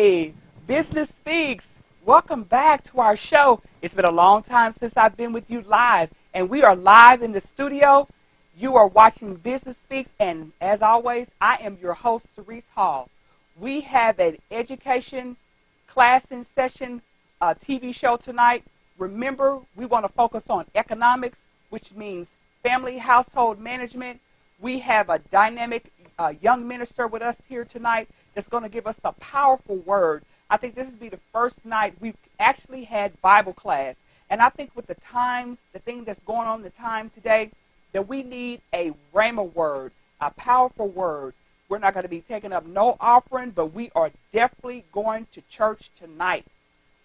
Hey, Business Speaks. Welcome back to our show. It's been a long time since I've been with you live, and we are live in the studio. You are watching Business Speaks, and as always, I am your host, Cerise Hall. We have an education class in session TV show tonight. Remember, we want to focus on economics, which means family household management. We have a dynamic young minister with us here tonight that's going to give us a powerful word. I think this will be the first night we've actually had Bible class. And I think with the times, the thing that's going on in the time today, that we need a rhema word, a powerful word. We're not going to be taking up no offering, but we are definitely going to church tonight.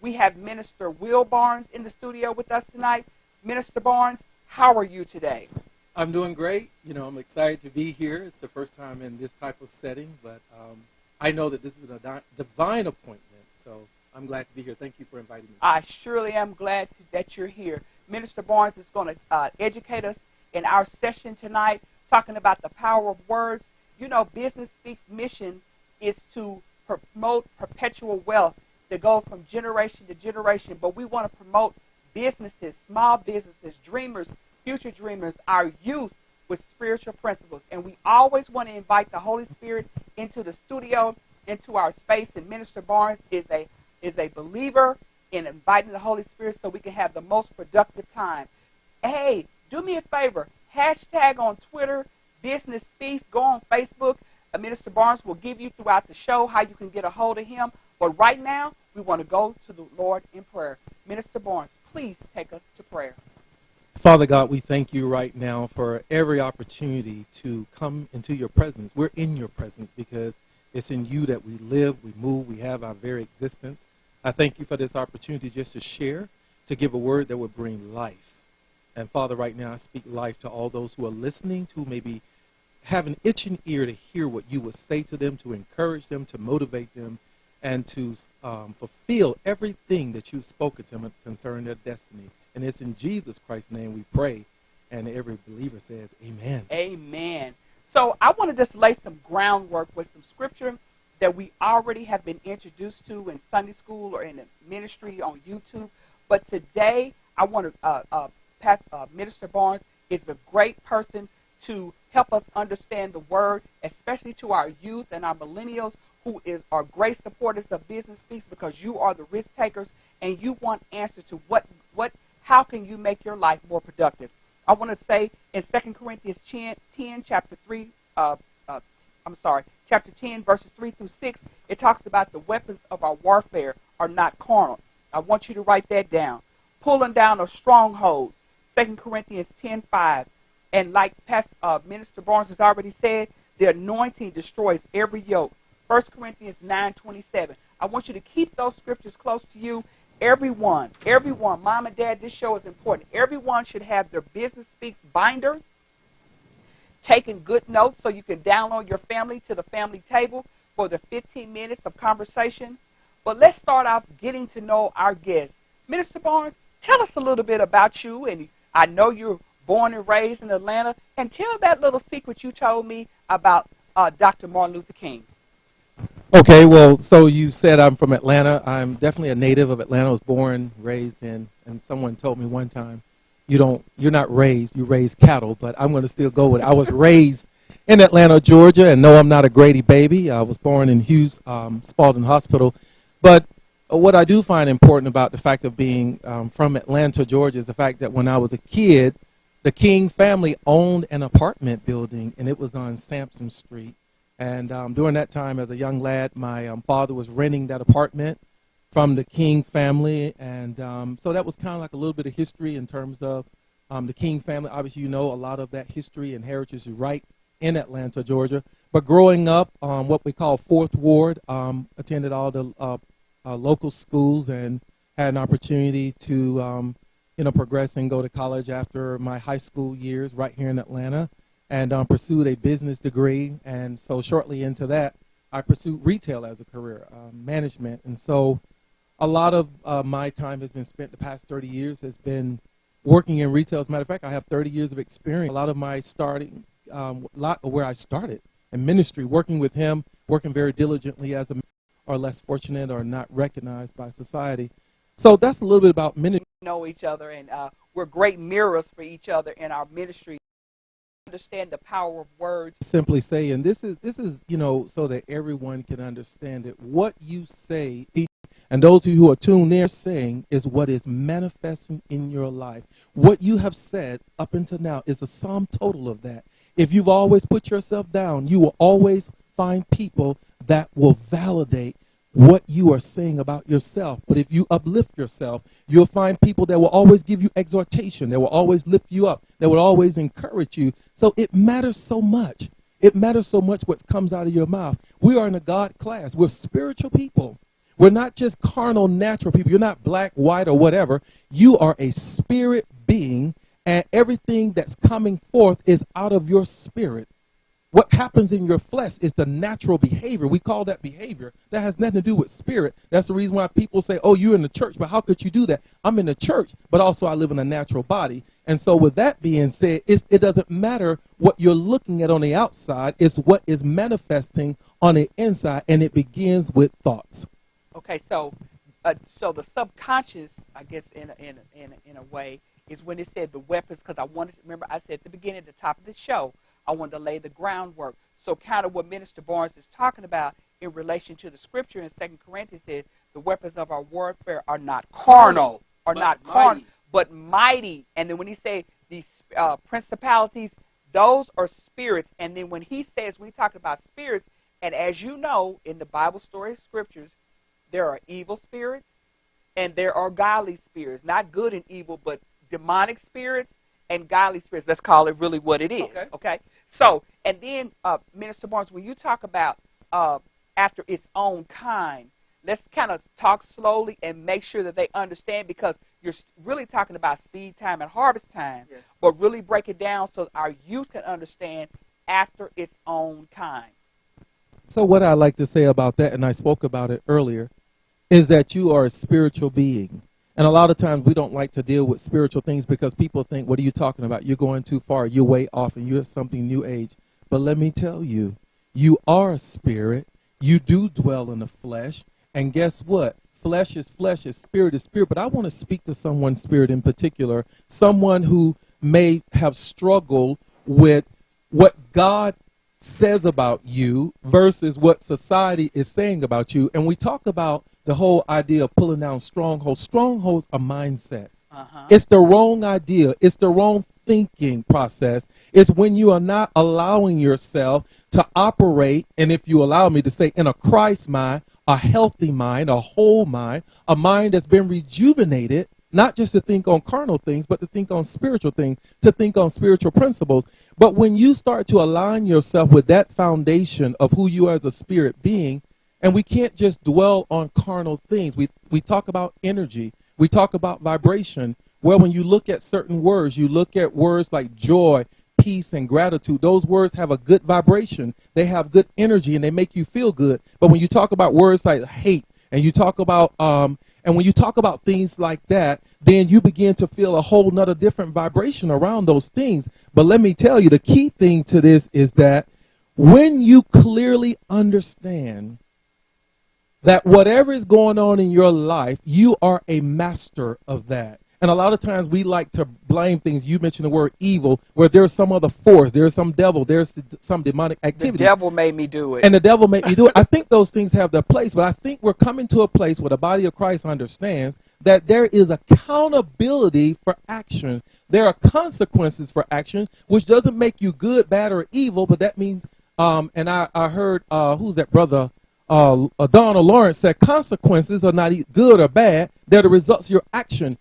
We have Minister Will Barnes in the studio with us tonight. Minister Barnes, how are you today? I'm doing great. I'm excited to be here. It's the first time in this type of setting, but I know that this is a divine appointment, so I'm glad to be here. Thank you for inviting me. I surely am glad that you're here. Minister Barnes is going to educate us in our session tonight, talking about the power of words. Business Speaks' mission is to promote perpetual wealth to go from generation to generation, but we want to promote businesses, small businesses, dreamers, future dreamers, our youth with spiritual principles. And we always want to invite the Holy Spirit into the studio, into our space. And Minister Barnes is a believer in inviting the Holy Spirit so we can have the most productive time. Hey, do me a favor. Hashtag on Twitter, Business Speaks. Go on Facebook. Minister Barnes will give you throughout the show how you can get a hold of him. But right now, we want to go to the Lord in prayer. Minister Barnes, please take us to prayer. Father God, we thank you right now for every opportunity to come into your presence. We're in your presence because it's in you that we live, we move, we have our very existence. I thank you for this opportunity just to share, to give a word that would bring life. And Father, right now I speak life to all those who are listening, who maybe have an itching ear to hear what you would say to them, to encourage them, to motivate them, and to fulfill everything that you've spoken to them concerning their destiny. And it's in Jesus Christ's name we pray. And every believer says, amen. Amen. So I want to just lay some groundwork with some scripture that we already have been introduced to in Sunday school or in the ministry on YouTube. But today I want to, Minister Barnes is a great person to help us understand the word, especially to our youth and our millennials who are great supporters of Business Speaks, because you are the risk takers and you want answers to how can you make your life more productive. I want to say in 2 Corinthians 10, chapter 10, verses 3 through 6, it talks about the weapons of our warfare are not carnal. I want you to write that down. Pulling down of strongholds, 2 Corinthians 10:5. And like Minister Barnes has already said, the anointing destroys every yoke. 1 Corinthians 9:27. I want you to keep those scriptures close to you. Everyone, mom and dad, this show is important. Everyone should have their Business Speaks binder, taking good notes so you can download your family to the family table for the 15 minutes of conversation. But let's start off getting to know our guests. Minister Barnes, tell us a little bit about you. And I know you're born and raised in Atlanta. And tell that little secret you told me about Dr. Martin Luther King. Okay, well, so you said I'm from Atlanta. I'm definitely a native of Atlanta. I was born, raised in, and someone told me one time, you're not raised, you raise cattle, but I'm going to still go with it. I was raised in Atlanta, Georgia, and no, I'm not a Grady baby. I was born in Hughes Spalding Hospital. But what I do find important about the fact of being from Atlanta, Georgia, is the fact that when I was a kid, the King family owned an apartment building, and it was on Sampson Street. And during that time, as a young lad, my father was renting that apartment from the King family. And so that was kind of like a little bit of history in terms of the King family. Obviously, a lot of that history and heritage is right in Atlanta, Georgia. But growing up, what we call Fourth Ward, attended all the local schools and had an opportunity to, progress and go to college after my high school years right here in Atlanta. And pursued a business degree. And so shortly into that, I pursued retail as a career, management. And so a lot of my time has been spent, the past 30 years, has been working in retail. As a matter of fact, I have 30 years of experience. A lot of my where I started in ministry, working with him, working very diligently as a are less fortunate or not recognized by society. So that's a little bit about ministry. Know each other, and we're great mirrors for each other in our ministry. Understand the power of words. Simply say, and this is so that everyone can understand it. What you say, and those of you who are tuned in saying, is what is manifesting in your life. What you have said up until now is a sum total of that. If you've always put yourself down, you will always find people that will validate what you are saying about yourself. But if you uplift yourself, you'll find people that will always give you exhortation. They will always lift you up. They will always encourage you. So it matters so much. It matters so much what comes out of your mouth. We are in a God class. We're spiritual people. We're not just carnal, natural people. You're not black, white, or whatever. You are a spirit being, and everything that's coming forth is out of your spirit. What happens in your flesh is the natural behavior. We call that behavior. That has nothing to do with spirit. That's the reason why people say, oh, you're in the church, but how could you do that? I'm in the church, but also I live in a natural body. And so with that being said, it doesn't matter what you're looking at on the outside. It's what is manifesting on the inside, and it begins with thoughts. Okay, so the subconscious, I guess, in a way, is when it said the weapons, because remember I said at the beginning, at the top of the show, I wanted to lay the groundwork. So kind of what Minister Barnes is talking about in relation to the scripture in 2 Corinthians says the weapons of our warfare are not carnal, but mighty. And then when he say these principalities, those are spirits. And then when he says, we talk about spirits, and as you know, in the Bible story scriptures, there are evil spirits and there are godly spirits, not good and evil, but demonic spirits and godly spirits. Let's call it really what it is. Okay? So, and then, Minister Barnes, when you talk about after its own kind, let's kind of talk slowly and make sure that they understand, because you're really talking about seed time and harvest time, yes, but really break it down so our youth can understand after its own kind. So what I like to say about that, and I spoke about it earlier, is that you are a spiritual being. And a lot of times we don't like to deal with spiritual things because people think, what are you talking about? You're going too far. You're way off and you're something new age. But let me tell you, you are a spirit. You do dwell in the flesh. And guess what? Flesh is flesh, spirit is spirit. But I want to speak to someone's spirit in particular, someone who may have struggled with what God says about you versus what society is saying about you. And we talk about the whole idea of pulling down strongholds. Strongholds are mindsets. It's the wrong idea. It's the wrong thinking process. It's when you are not allowing yourself to operate, and if you allow me to say, in a Christ mind, a healthy mind, a whole mind, a mind that's been rejuvenated, not just to think on carnal things, but to think on spiritual things, to think on spiritual principles. But when you start to align yourself with that foundation of who you are as a spirit being, and we can't just dwell on carnal things. We talk about energy. We talk about vibration. Well, when you look at certain words, you look at words like joy, peace, and gratitude. Those words have a good vibration. They have good energy, and they make you feel good. But when you talk about words like hate, and you talk about and when you talk about things like that, then you begin to feel a whole nother different vibration around those things. But let me tell you, the key thing to this is that when you clearly understand that whatever is going on in your life, you are a master of that. And a lot of times we like to blame things. You mentioned the word evil, where there's some other force, there's some devil, there's some demonic activity. The devil made me do it. And the devil made me do it. I think those things have their place, but I think we're coming to a place where the body of Christ understands that there is accountability for action. There are consequences for action, which doesn't make you good, bad, or evil, but that means, and I heard, who's that brother? Donald Lawrence said consequences are not good or bad. They're the results of your action.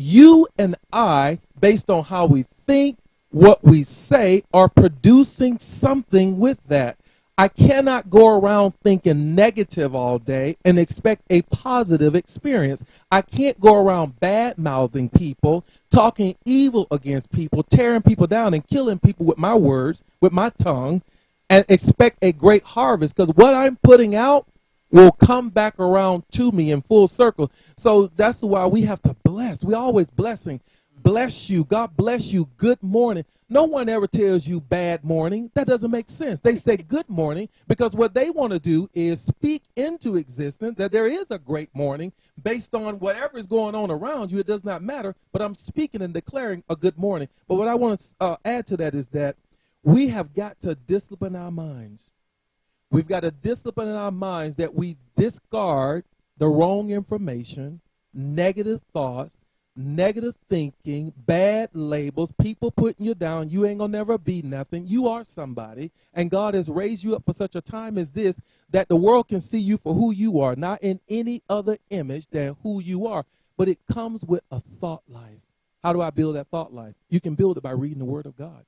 You and I, based on how we think, what we say, are producing something with that. I cannot go around thinking negative all day and expect a positive experience. I can't go around bad-mouthing people, talking evil against people, tearing people down and killing people with my words, with my tongue, and expect a great harvest, because what I'm putting out will come back around to me in full circle. So that's why we have to bless. We're always blessing. Bless you. God bless you. Good morning. No one ever tells you bad morning. That doesn't make sense. They say good morning because what they want to do is speak into existence that there is a great morning based on whatever is going on around you. It does not matter, but I'm speaking and declaring a good morning. But what I want to add to that is that we have got to discipline our minds. We've got to discipline in our minds that we discard the wrong information, negative thoughts, negative thinking, bad labels, people putting you down. You ain't gonna never be nothing. You are somebody, and God has raised you up for such a time as this that the world can see you for who you are, not in any other image than who you are. But it comes with a thought life. How do I build that thought life? You can build it by reading the Word of God.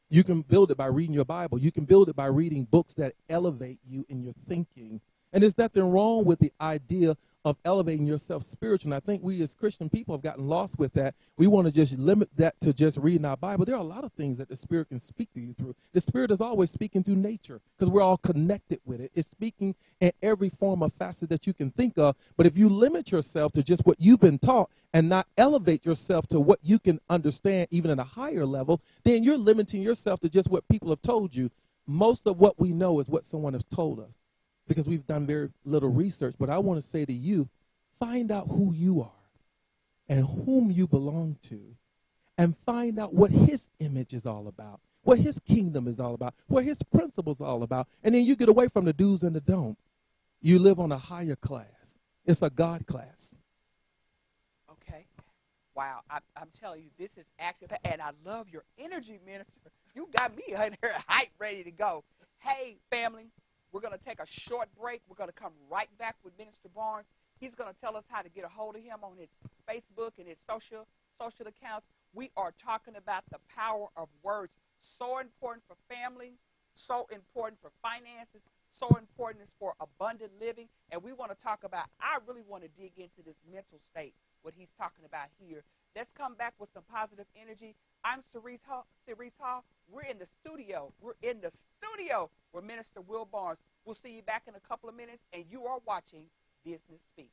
You can build it by reading your Bible. You can build it by reading books that elevate you in your thinking. And there's nothing wrong with the idea of elevating yourself spiritually. And I think we as Christian people have gotten lost with that. We want to just limit that to just reading our Bible. There are a lot of things that the Spirit can speak to you through. The Spirit is always speaking through nature because we're all connected with it. It's speaking in every form of facet that you can think of. But if you limit yourself to just what you've been taught and not elevate yourself to what you can understand even at a higher level, then you're limiting yourself to just what people have told you. Most of what we know is what someone has told us, because we've done very little research. But I want to say to you, find out who you are and whom you belong to, and find out what his image is all about, what his kingdom is all about, what his principles are all about. And then you get away from the do's and the don't. You live on a higher class. It's a God class. Okay. Wow. I'm telling you, this is actually, and I love your energy, minister. You got me in here hype, ready to go. Hey, family. We're going to take a short break. We're going to come right back with Minister Barnes. He's going to tell us how to get a hold of him on his Facebook and his social accounts. We are talking about the power of words. So important for family, so important for finances, so important for abundant living. And we want to talk about, I really want to dig into this mental state, what he's talking about here. Let's come back with some positive energy. I'm Cerise Hall. We're in the studio. With Minister Will Barnes. We'll see you back in a couple of minutes, and you are watching Business Speaks.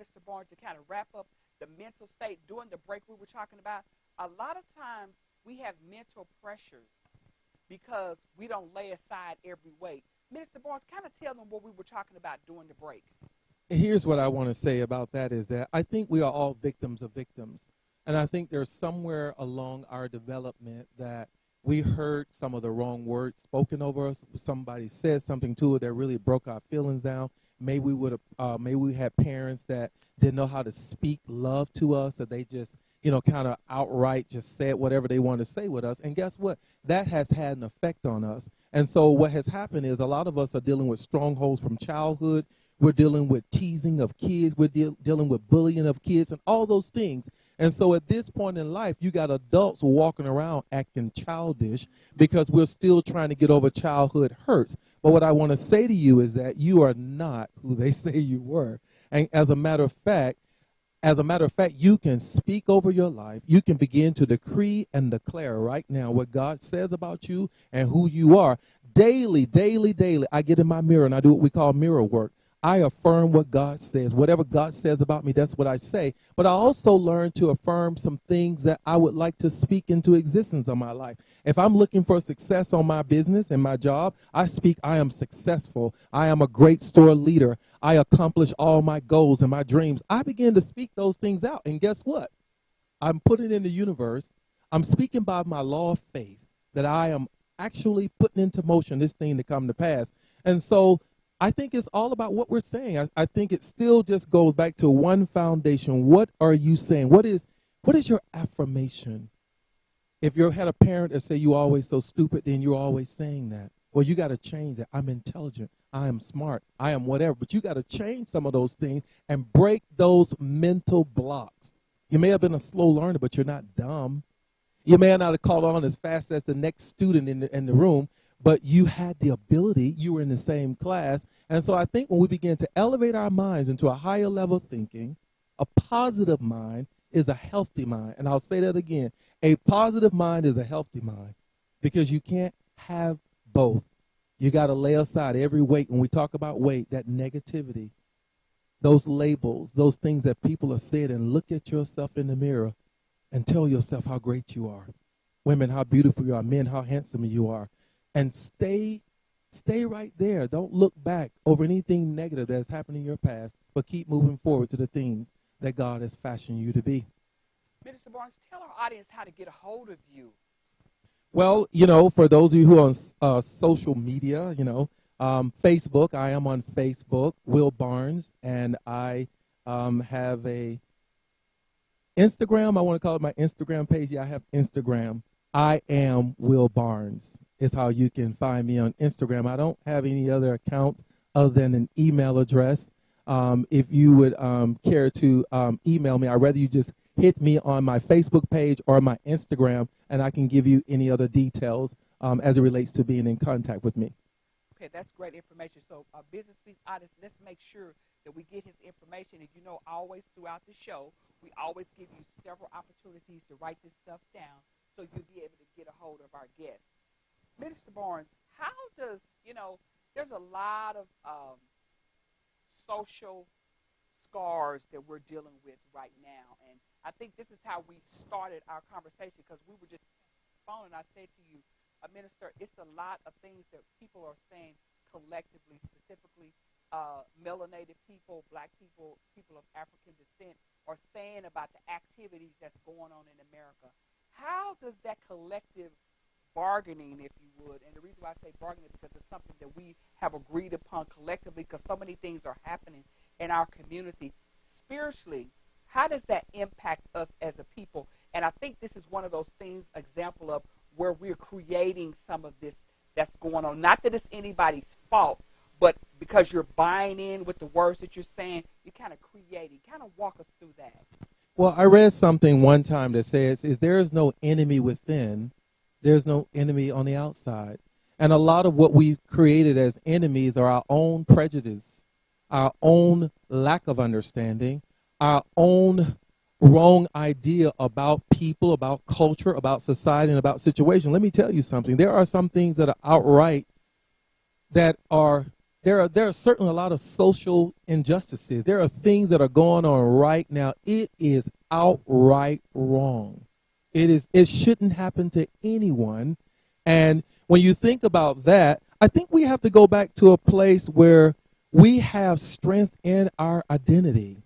Minister Barnes, to kind of wrap up the mental state during the break we were talking about, a lot of times we have mental pressures because we don't lay aside every weight. Minister Barnes, kind of tell them what we were talking about during the break. Here's what I want to say about that is that I think we are all victims of victims. And I think there's somewhere along our development that we heard some of the wrong words spoken over us. Somebody said something to it that really broke our feelings down. Maybe we had parents that didn't know how to speak love to us, that they just, kind of outright just said whatever they wanted to say with us. And guess what? That has had an effect on us. And so what has happened is a lot of us are dealing with strongholds from childhood. We're dealing with teasing of kids. We're dealing with bullying of kids and all those things. And so at this point in life, you got adults walking around acting childish because we're still trying to get over childhood hurts. But what I want to say to you is that you are not who they say you were. And as a matter of fact, you can speak over your life. You can begin to decree and declare right now what God says about you and who you are. Daily, I get in my mirror and I do what we call mirror work. I affirm what God says. Whatever God says about me, that's what I say. But I also learn to affirm some things that I would like to speak into existence of my life. If I'm looking for success on my business and my job, I speak, I am successful. I am a great store leader. I accomplish all my goals and my dreams. I begin to speak those things out. And guess what? I'm putting in the universe. I'm speaking by my law of faith that I am actually putting into motion this thing to come to pass. And so I think it's all about what we're saying. I think it still just goes back to one foundation. What are you saying? What is your affirmation? If you had a parent that say you always so stupid, then you're always saying that. Well, you got to change that. I'm intelligent. I am smart. I am whatever. But you got to change some of those things and break those mental blocks. You may have been a slow learner, but you're not dumb. You may not have caught on as fast as the next student in the room, but you had the ability. You were in the same class. And so I think when we begin to elevate our minds into a higher level of thinking, a positive mind is a healthy mind. And I'll say that again. A positive mind is a healthy mind because you can't have both. You got to lay aside every weight. When we talk about weight, that negativity, those labels, those things that people have said, and look at yourself in the mirror and tell yourself how great you are. Women, how beautiful you are. Men, how handsome you are. And stay right there. Don't look back over anything negative that's happened in your past, but keep moving forward to the things that God has fashioned you to be. Minister Barnes, tell our audience how to get a hold of you. Well, for those of you who are on social media, Facebook, I am on Facebook, Will Barnes, and I have a Instagram. I want to call it my Instagram page. Yeah, I have Instagram. I am Will Barnes is how you can find me on Instagram. I don't have any other accounts other than an email address. If you would care to email me, I'd rather you just hit me on my Facebook page or my Instagram, and I can give you any other details as it relates to being in contact with me. Okay, that's great information. So, Business Speaks artists, let's make sure that we get his information. And always throughout the show, we always give you several opportunities to write this stuff down so you'll be able to get a hold of our guests. Minister Barnes, how does, there's a lot of social scars that we're dealing with right now. And I think this is how we started our conversation because we were just on the phone and I said to you, Minister, it's a lot of things that people are saying collectively, specifically melanated people, black people, people of African descent are saying about the activities that's going on in America. How does that collective bargaining, if you would, and the reason why I say bargaining is because it's something that we have agreed upon collectively because so many things are happening in our community spiritually, how does that impact us as a people? And I think this is one of those things, example of where we're creating some of this that's going on. Not that it's anybody's fault, but because you're buying in with the words that you're saying, you're kind of creating. Kind of walk us through that. Well, I read something one time that says, there is no enemy within, there's no enemy on the outside. And a lot of what we've created as enemies are our own prejudice, our own lack of understanding, our own wrong idea about people, about culture, about society, and about situation. Let me tell you something. There are some things that are outright that are there are certainly a lot of social injustices. There are things that are going on right now. It is outright wrong. It shouldn't happen to anyone. And when you think about that, I think we have to go back to a place where we have strength in our identity,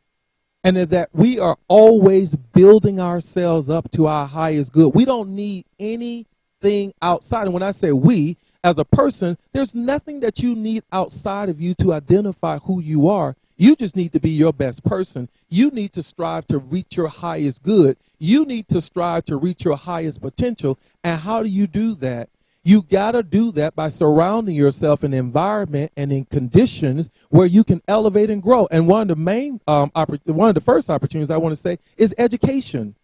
and that we are always building ourselves up to our highest good. We don't need anything outside. And when I say we, as a person, there's nothing that you need outside of you to identify who you are. You just need to be your best person. You need to strive to reach your highest good. You need to strive to reach your highest potential. And how do you do that? You got to do that by surrounding yourself in an environment and in conditions where you can elevate and grow. And one of the first opportunities I want to say is education.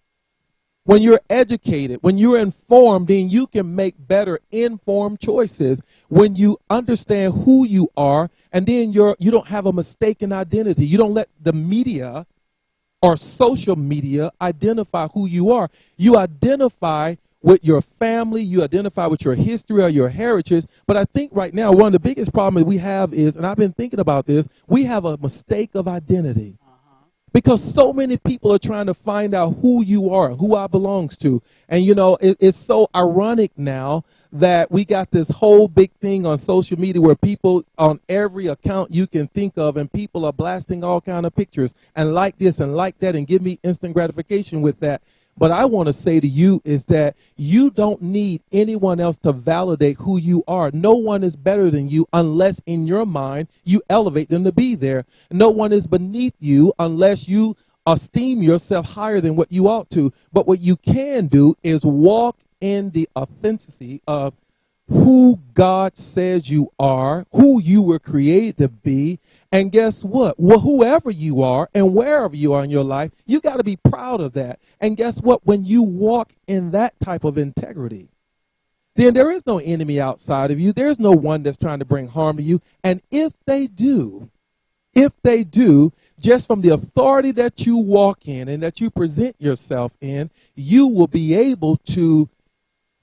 When you're educated, when you're informed, then you can make better informed choices. When you understand who you are, and then you don't have a mistaken identity. You don't let the media or social media identify who you are. You identify with your family, you identify with your history or your heritage. But I think right now one of the biggest problems we have is, and I've been thinking about this, we have a mistake of identity. Because so many people are trying to find out who you are, who I belongs to. And, you know, it's so ironic now that we got this whole big thing on social media where people on every account you can think of, and people are blasting all kind of pictures and like this and like that and give me instant gratification with that. But I want to say to you is that you don't need anyone else to validate who you are. No one is better than you unless in your mind you elevate them to be there. No one is beneath you unless you esteem yourself higher than what you ought to. But what you can do is walk in the authenticity of who God says you are, who you were created to be. And guess what? Well, whoever you are and wherever you are in your life, you got to be proud of that. And guess what? When you walk in that type of integrity, then there is no enemy outside of you. There's no one that's trying to bring harm to you. And if they do, just from the authority that you walk in and that you present yourself in, you will be able to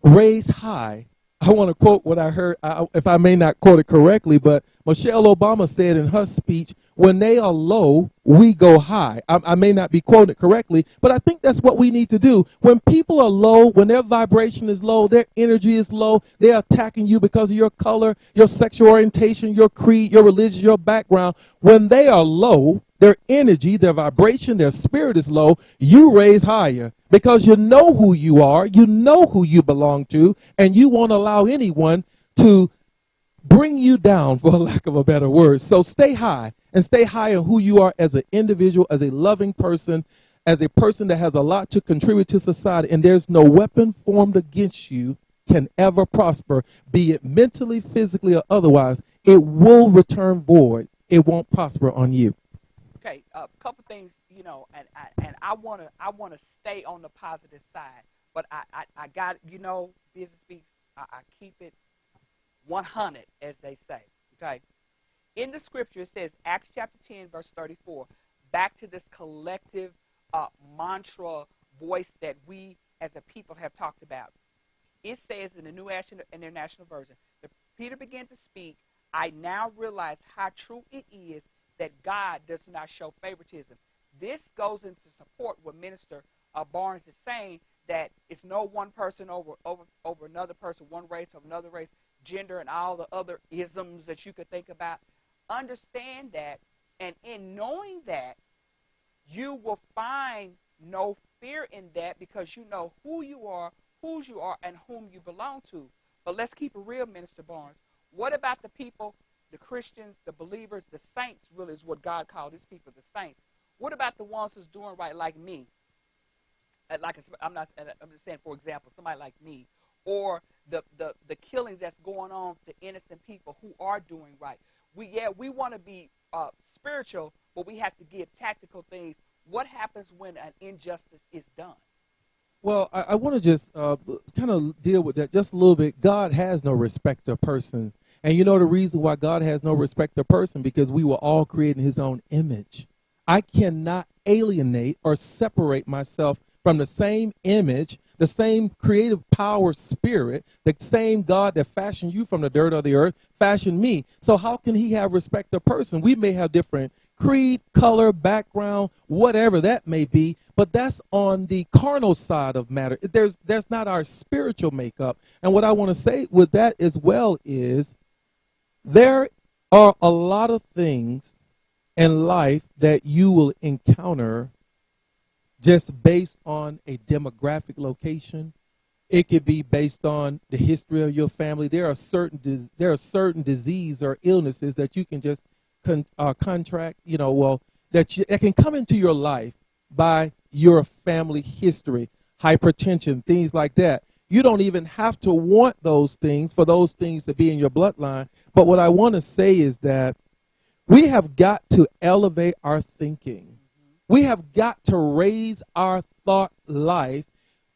raise high. I want to quote what I heard, if I may not quote it correctly, but Michelle Obama said in her speech, when they are low, we go high. I may not be quoting it correctly, but I think that's what we need to do. When people are low, when their vibration is low, their energy is low, they're attacking you because of your color, your sexual orientation, your creed, your religion, your background. When they are low, their energy, their vibration, their spirit is low, you raise higher because you know who you are, you know who you belong to, and you won't allow anyone to bring you down, for lack of a better word. So stay high, and stay high in who you are as an individual, as a loving person, as a person that has a lot to contribute to society, and there's no weapon formed against you can ever prosper, be it mentally, physically, or otherwise. It will return void. It won't prosper on you. Okay, a couple things, you know, and I wanna stay on the positive side, but I got, you know, Business Speaks, I keep it 100, as they say. Okay, in the scripture it says, Acts chapter 10 verse 34, back to this collective mantra voice that we as a people have talked about. It says in the New International Version, Peter began to speak, I now realize how true it is that God does not show favoritism. This goes into support what Minister Barnes is saying, that it's no one person over another person, one race over another race, gender, and all the other isms that you could think about. Understand that, and in knowing that, you will find no fear in that because you know who you are, whose you are, and whom you belong to. But let's keep it real, Minister Barnes. What about the people, the Christians, the believers, the saints, really is what God called his people, the saints? What about the ones who's doing right, like me? I'm just saying, for example, somebody like me, or the killings that's going on to innocent people who are doing right. We want to be spiritual, but we have to give tactical things. What happens when an injustice is done? Well, I want to just kind of deal with that just a little bit. God has no respect of person. And you know the reason why God has no respect of person? Because we were all created in his own image. I cannot alienate or separate myself from the same image the same creative power spirit, the same God that fashioned you from the dirt of the earth, fashioned me. So how can he have respect of person? We may have different creed, color, background, whatever that may be, but that's on the carnal side of matter. That's not our spiritual makeup. And what I want to say with that as well is there are a lot of things in life that you will encounter just based on a demographic location. It could be based on the history of your family. There are certain disease or illnesses that you can just contract, that can come into your life by your family history, hypertension, things like that. You don't even have to want those things for those things to be in your bloodline. But what I want to say is that we have got to elevate our thinking. We have got to raise our thought life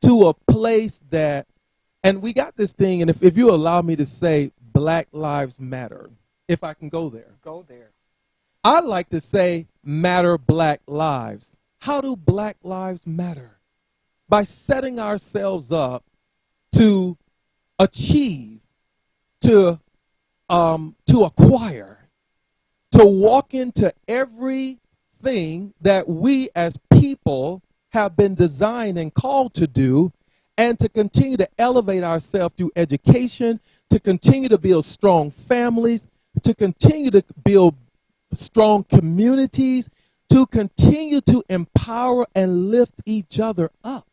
to a place that, and we got this thing, and if you allow me to say Black Lives Matter, if I can go there. Go there. I'd like to say matter Black lives. How do Black lives matter? By setting ourselves up to achieve, to acquire, to walk into everything that we as people have been designed and called to do, and to continue to elevate ourselves through education, to continue to build strong families, to continue to build strong communities, to continue to empower and lift each other up.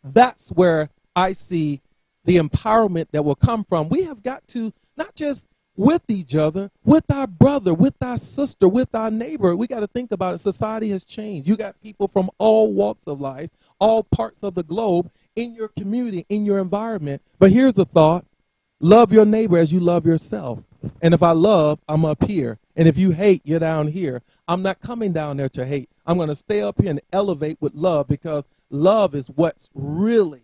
That's where I see the empowerment that will come from. We have got to, not just with each other, with our brother, with our sister, with our neighbor. We got to think about it. Society has changed. You got people from all walks of life, all parts of the globe in your community, in your environment. But here's the thought. Love your neighbor as you love yourself. And if I love, I'm up here. And if you hate, you're down here. I'm not coming down there to hate. I'm going to stay up here and elevate with love, because love is what's really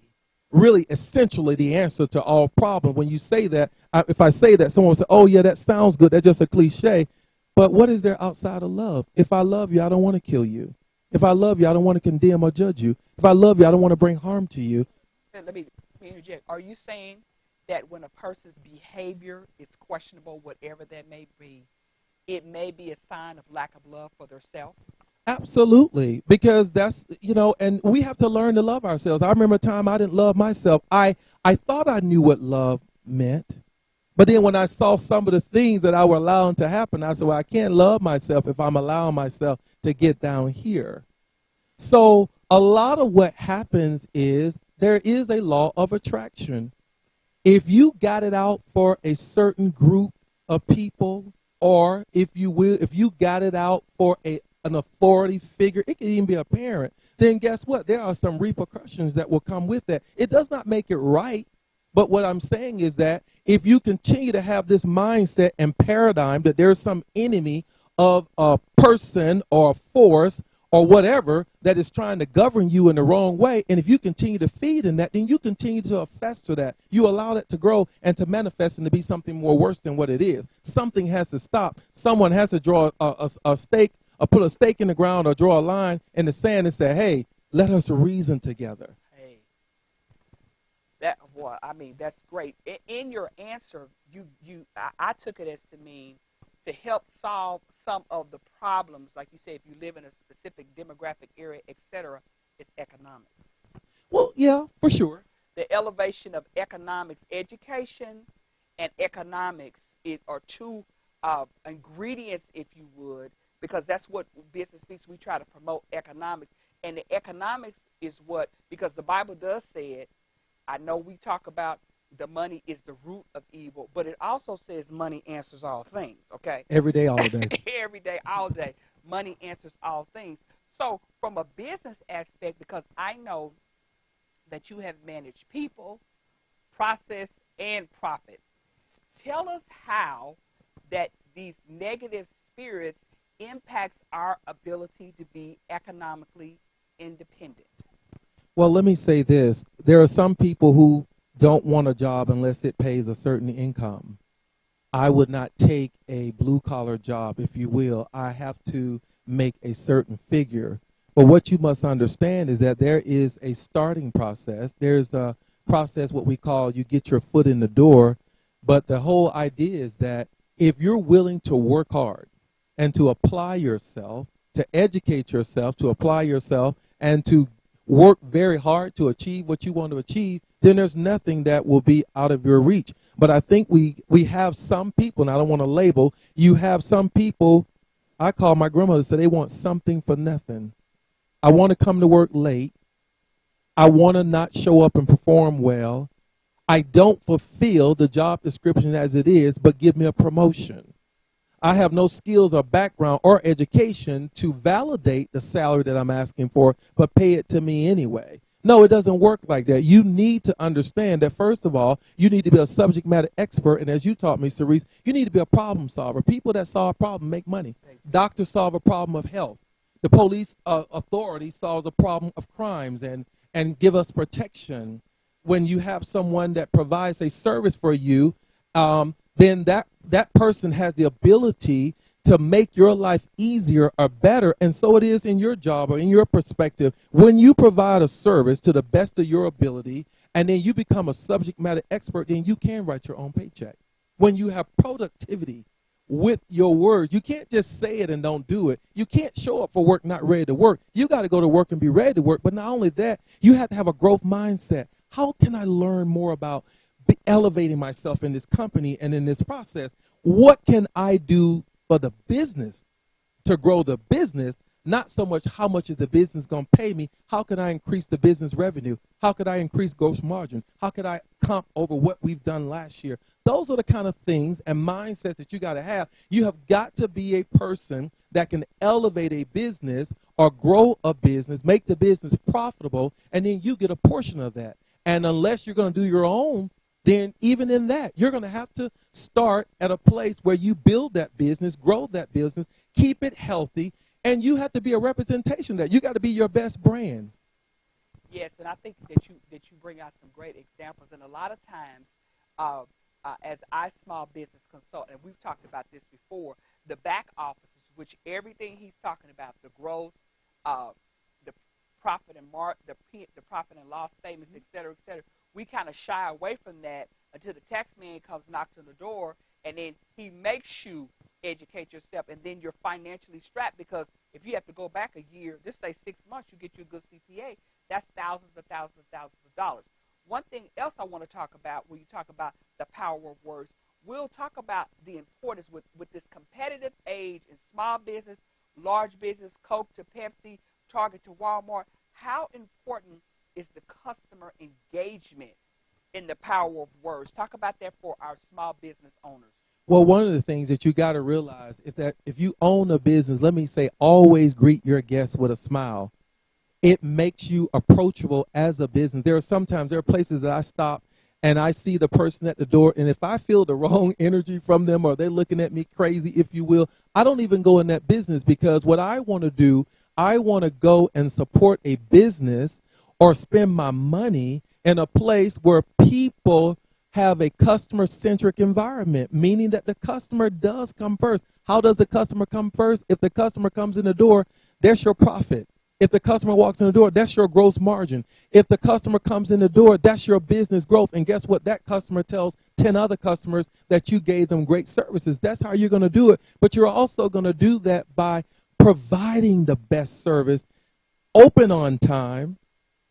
essentially the answer to all problems. When you say that, if I say that, someone will say, oh, yeah, that sounds good. That's just a cliche. But what is there outside of love? If I love you, I don't want to kill you. If I love you, I don't want to condemn or judge you. If I love you, I don't want to bring harm to you. Let me interject. Are you saying that when a person's behavior is questionable, whatever that may be, it may be a sign of lack of love for their self? Absolutely, because that's, and we have to learn to love ourselves. I remember a time I didn't love myself. I thought I knew what love meant, but then when I saw some of the things that I were allowing to happen, I said, well, I can't love myself if I'm allowing myself to get down here. So a lot of what happens is there is a law of attraction. If you got it out for a certain group of people, or if you got it out for an authority figure, it could even be a parent, then guess what? There are some repercussions that will come with that. It does not make it right, but what I'm saying is that if you continue to have this mindset and paradigm that there's some enemy of a person or a force or whatever that is trying to govern you in the wrong way, and if you continue to feed in that, then you continue to fester that. You allow that to grow and to manifest and to be something more worse than what it is. Something has to stop. Someone has to draw a stake, or put a stake in the ground, or draw a line in the sand and say, hey, let us reason together. Hey, that's great. In your answer, I took it as to mean to help solve some of the problems, like you said, if you live in a specific demographic area, etc., it's economics. Well, yeah, for sure. The elevation of economics, education and economics are two ingredients, if you would, because that's what Business Speaks, we try to promote economics. And the economics is what, because the Bible does say it, I know we talk about the money is the root of evil, but it also says money answers all things, okay? Every day, all day. Every day, all day. Money answers all things. So from a business aspect, because I know that you have managed people, process, and profits, tell us how that these negative spirits impacts our ability to be economically independent. Well, let me say this. There are some people who don't want a job unless it pays a certain income. I would not take a blue-collar job, if you will. I have to make a certain figure But what you must understand is that there is a starting process. There's a process, what we call you get your foot in the door. But the whole idea is that if you're willing to work hard and to apply yourself, to educate yourself, to apply yourself, and to work very hard to achieve what you want to achieve, then there's nothing that will be out of your reach. But I think we have some people, and I don't want to label, you have some people, I call my grandmother, say they want something for nothing. I want to come to work late. I want to not show up and perform well. I don't fulfill the job description as it is, but give me a promotion. I have no skills or background or education to validate the salary that I'm asking for, but pay it to me anyway. No, it doesn't work like that. You need to understand that, first of all, you need to be a subject matter expert. And as you taught me, Cerise, you need to be a problem solver. People that solve a problem make money. Doctors solve a problem of health. The police authority solves a problem of crimes and give us protection. When you have someone that provides a service for you, then that person has the ability to make your life easier or better. And so it is in your job or in your perspective. When you provide a service to the best of your ability, and then you become a subject matter expert, then you can write your own paycheck. When you have productivity with your words, you can't just say it and don't do it. You can't show up for work not ready to work. You got to go to work and be ready to work. But not only that, you have to have a growth mindset. How can I learn more about elevating myself in this company and in this process? What can I do for the business to grow the business? Not so much how much is the business going to pay me. How can I increase the business revenue? How could I increase gross margin? How could I comp over what we've done last year? Those are the kind of things and mindsets that you got to have. You have got to be a person that can elevate a business or grow a business, make the business profitable, and then you get a portion of that. And unless you're going to do your own, then even in that, you're going to have to start at a place where you build that business, grow that business, keep it healthy, and you have to be a representation of that. You got to be your best brand. Yes, and I think that you bring out some great examples. And a lot of times, as I small business consultant, and we've talked about this before, the back offices, which everything he's talking about, the growth, the profit and the profit and loss statements, et cetera, we kind of shy away from that until the tax man comes, knocks on the door, and then he makes you educate yourself, and then you're financially strapped, because if you have to go back a year, just say 6 months, you get you a good CPA, that's thousands of dollars. One thing else I want to talk about when you talk about the power of words, we'll talk about the importance with this competitive age in small business, large business, Coke to Pepsi, Target to Walmart. How important is the customer engagement in the power of words? Talk about that for our small business owners. Well, one of the things that you got to realize is that if you own a business, let me say, always greet your guests with a smile. It makes you approachable as a business. There are places that I stop and I see the person at the door, and if I feel the wrong energy from them or they're looking at me crazy, if you will, I don't even go in that business, because what I want to do, I want to go and support a business or spend my money in a place where people have a customer-centric environment, meaning that the customer does come first. How does the customer come first? If the customer comes in the door, that's your profit. If the customer walks in the door, that's your gross margin. If the customer comes in the door, that's your business growth. And guess what? That customer tells 10 other customers that you gave them great services. That's how you're going to do it. But you're also going to do that by providing the best service, open on time,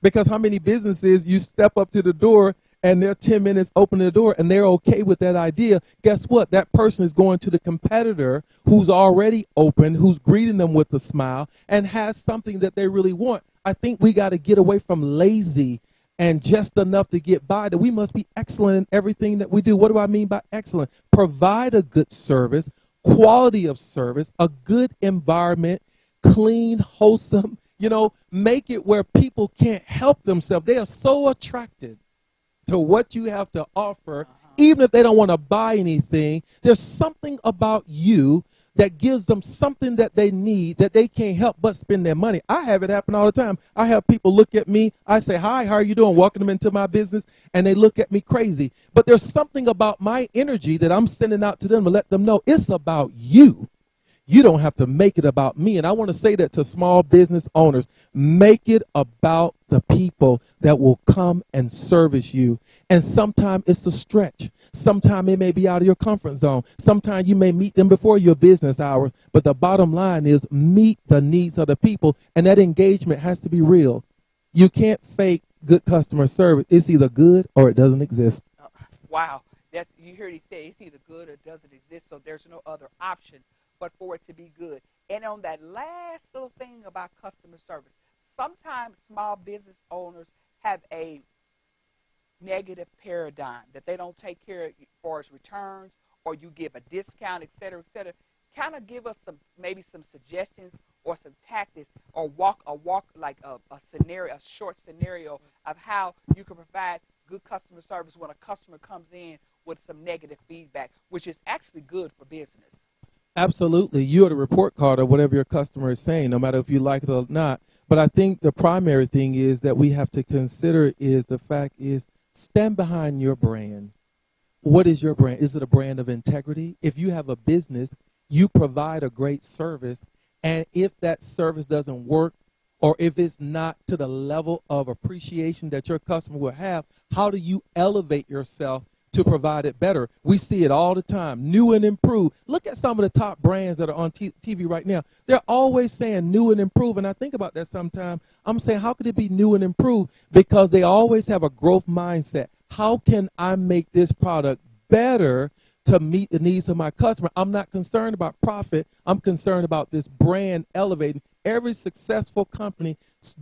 because how many businesses you step up to the door and they're 10 minutes opening the door and they're okay with that idea? Guess what? That person is going to the competitor who's already open, who's greeting them with a smile and has something that they really want. I think we got to get away from lazy and just enough to get by, that we must be excellent in everything that we do. What do I mean by excellent? Provide a good service, quality of service, a good environment, clean, wholesome, make it where people can't help themselves. They are so attracted to what you have to offer, even if they don't want to buy anything. There's something about you that gives them something that they need that they can't help but spend their money. I have it happen all the time. I have people look at me. I say, hi, how are you doing? Welcome them into my business. And they look at me crazy. But there's something about my energy that I'm sending out to them to let them know it's about you. You don't have to make it about me. And I want to say that to small business owners. Make it about the people that will come and service you. And sometimes it's a stretch. Sometimes it may be out of your comfort zone. Sometimes you may meet them before your business hours. But the bottom line is meet the needs of the people. And that engagement has to be real. You can't fake good customer service. It's either good or it doesn't exist. Wow. You heard he say it's either good or doesn't exist, so there's no other option but for it to be good. And on that last little thing about customer service, sometimes small business owners have a negative paradigm that they don't take care of as far as returns, or you give a discount, et cetera, et cetera. Kind of give us maybe some suggestions or some tactics, or walk like a scenario, a short scenario of how you can provide good customer service when a customer comes in with some negative feedback, which is actually good for business. Absolutely. You're the report card of whatever your customer is saying, no matter if you like it or not. But I think the primary thing is that we have to consider is the fact is stand behind your brand. What is your brand? Is it a brand of integrity? If you have a business, you provide a great service. And if that service doesn't work, or if it's not to the level of appreciation that your customer will have, how do you elevate yourself to provide it better? We see it all the time, new and improved. Look at some of the top brands that are on TV right now. They're always saying new and improved, and I think about that sometimes. I'm saying, how could it be new and improved? Because they always have a growth mindset. How can I make this product better to meet the needs of my customer? I'm not concerned about profit. I'm concerned about this brand elevating. Every successful company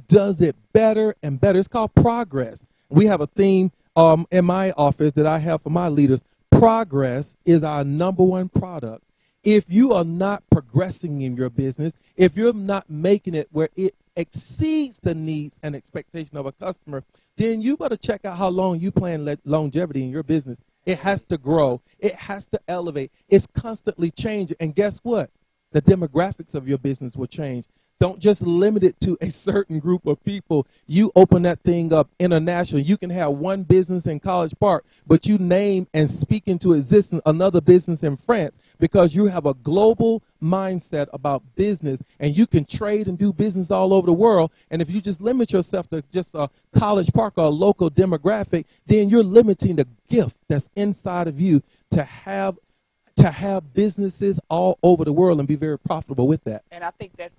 does it better and better. It's called progress. We have a theme in my office that I have for my leaders. Progress is our number one product. If you are not progressing in your business, if you're not making it where it exceeds the needs and expectation of a customer, then you better check out how long you plan longevity in your business. It has to grow. It has to elevate. It's constantly changing. And guess what? The demographics of your business will change. Don't just limit it to a certain group of people. You open that thing up international. You can have one business in College Park, but you name and speak into existence another business in France, because you have a global mindset about business, and you can trade and do business all over the world. And if you just limit yourself to just a College Park or a local demographic, then you're limiting the gift that's inside of you to have businesses all over the world and be very profitable with that. And I think that's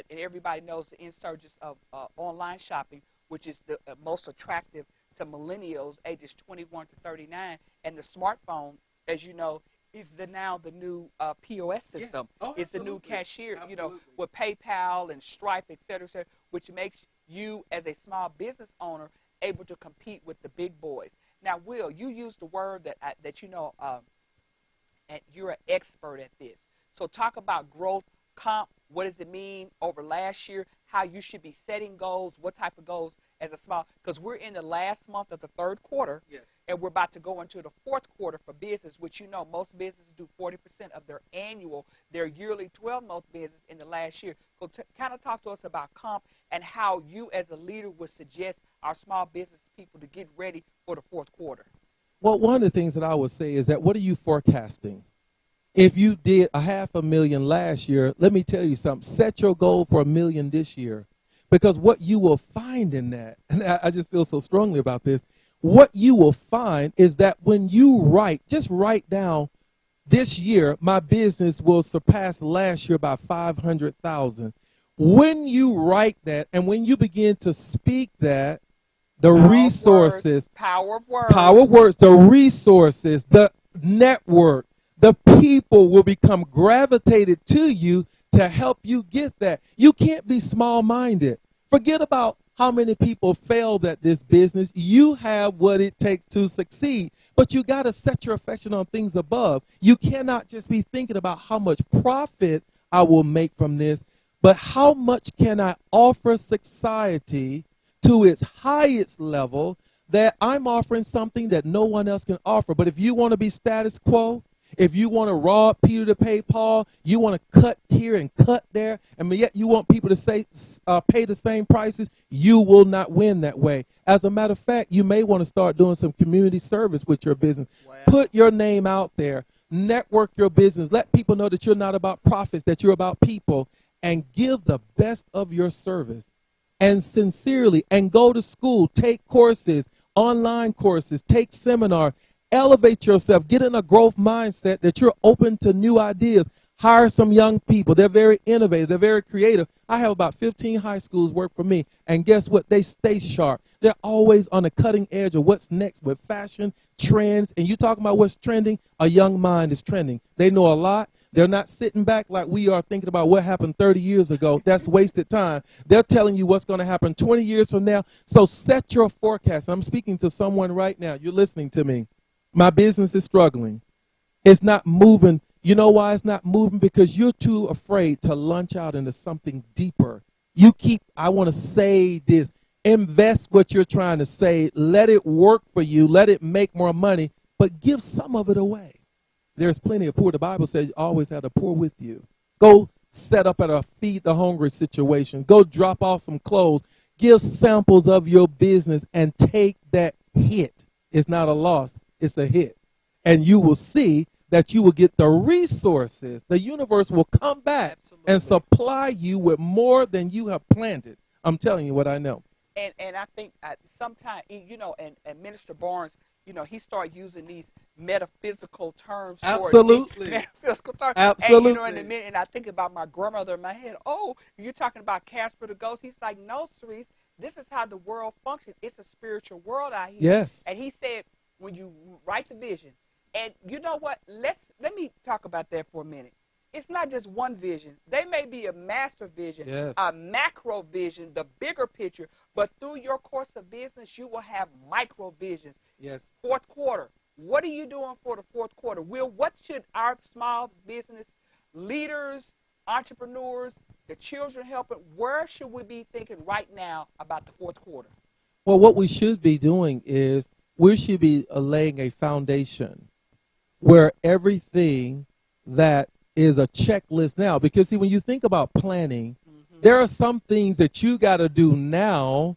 and everybody knows the insurgence of online shopping, which is the most attractive to millennials ages 21 to 39. And the smartphone, as you know, is now the new POS system. Yeah. Oh, it's the new cashier, with PayPal and Stripe, et cetera, which makes you as a small business owner able to compete with the big boys. Now, Will, you used the word that and you're an expert at this. So talk about growth, comp. What does it mean over last year? How you should be setting goals? What type of goals as a small? Because we're in the last month of the third quarter, yes, and we're about to go into the fourth quarter for business, which most businesses do 40% of their yearly 12-month business in the last year. So kind of talk to us about comp and how you as a leader would suggest our small business people to get ready for the fourth quarter. Well, one of the things that I would say is that what are you forecasting? If you did $500,000 last year, let me tell you something. Set your goal for $1 million this year. Because what you will find in that, and I just feel so strongly about this, what you will find is that when you just write down, this year, my business will surpass last year by 500,000. When you write that and when you begin to speak that, the resources, power of words, the resources, the network, the people will become gravitated to you to help you get that. You can't be small-minded. Forget about how many people failed at this business. You have what it takes to succeed, but you got to set your affection on things above. You cannot just be thinking about how much profit I will make from this, but how much can I offer society to its highest level, that I'm offering something that no one else can offer. But if you want to be status quo, if you want to rob Peter to pay Paul, you want to cut here and cut there, and yet you want people to pay the same prices, you will not win that way. As a matter of fact, you may want to start doing some community service with your business. Wow. Put your name out there. network your business. Let people know that you're not about profits, that you're about people, and give the best of your service and sincerely, and go to school, take courses, online courses, take seminar, elevate yourself, get in a growth mindset that you're open to new ideas. Hire some young people. They're very innovative. They're very creative. I have about 15 high schools work for me, and guess what? They stay sharp. They're always on the cutting edge of what's next with fashion, trends, and you talking about what's trending? A young mind is trending. They know a lot. They're not sitting back like we are thinking about what happened 30 years ago. That's wasted time. They're telling you what's going to happen 20 years from now. So set your forecast. I'm speaking to someone right now. You're listening to me. My business is struggling. It's not moving. You know why it's not moving? Because you're too afraid to launch out into something deeper. I want to say this. Invest what you're trying to say. Let it work for you. Let it make more money. But give some of it away. There's plenty of poor. The Bible says you always have the poor with you. Go set up at a feed the hungry situation. Go drop off some clothes. Give samples of your business and take that hit. It's not a loss. It's a hit. And you will see that you will get the resources. The universe will come back and supply you with more than you have planted. I'm telling you what I know. And I think sometimes, and Minister Barnes, he started using these metaphysical terms. Absolutely. Metaphysical terms. Absolutely. And I think about my grandmother in my head. Oh, you're talking about Casper the Ghost. He's like, no, Cerise, this is how the world functions. It's a spiritual world out here. Yes. And he said, when you write the vision, and you know what? Let me talk about that for a minute. It's not just one vision. They may be a master vision, yes, a macro vision, the bigger picture, but through your course of business, you will have micro visions. Yes. Fourth quarter. What are you doing for the fourth quarter? What should our small business leaders, entrepreneurs, the children helping, where should we be thinking right now about the fourth quarter? Well, what we should be doing is we should be laying a foundation where everything that is a checklist now, because see, when you think about planning, there are some things that you got to do now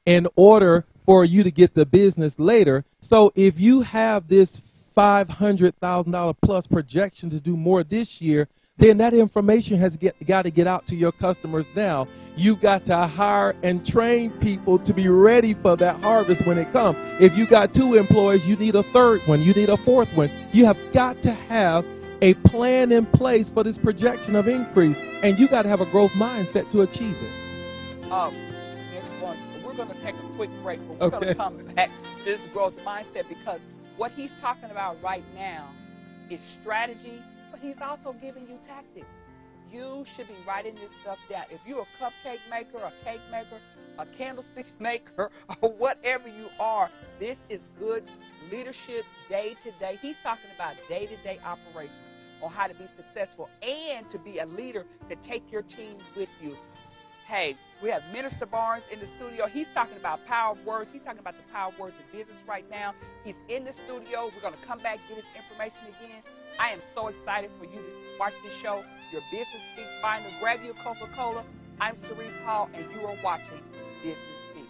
in order for you to get the business later. So if you have this $500,000 plus projection to do more this year, then that information has got to get out to your customers now. You got to hire and train people to be ready for that harvest when it comes. If you got 2 employees, you need a third one. You need a fourth one. You have got to have a plan in place for this projection of increase, and you got to have a growth mindset to achieve it. We're going to take a quick break, but we're going to come back to this growth mindset, because what he's talking about right now is strategy, but he's also giving you tactics. You should be writing this stuff down. If you're a cupcake maker, a cake maker, a candlestick maker, or whatever you are, this is good leadership day-to-day. He's talking about day-to-day operations on how to be successful and to be a leader to take your team with you. Hey, we have Minister Barnes in the studio. He's talking about power of words. He's talking about the power of words in business right now. He's in the studio. We're going to come back, get his information again. I am so excited for you to watch this show. Your Business Speaks Final. Grab your Coca-Cola. I'm Cerise Hall, and you are watching Business Speaks.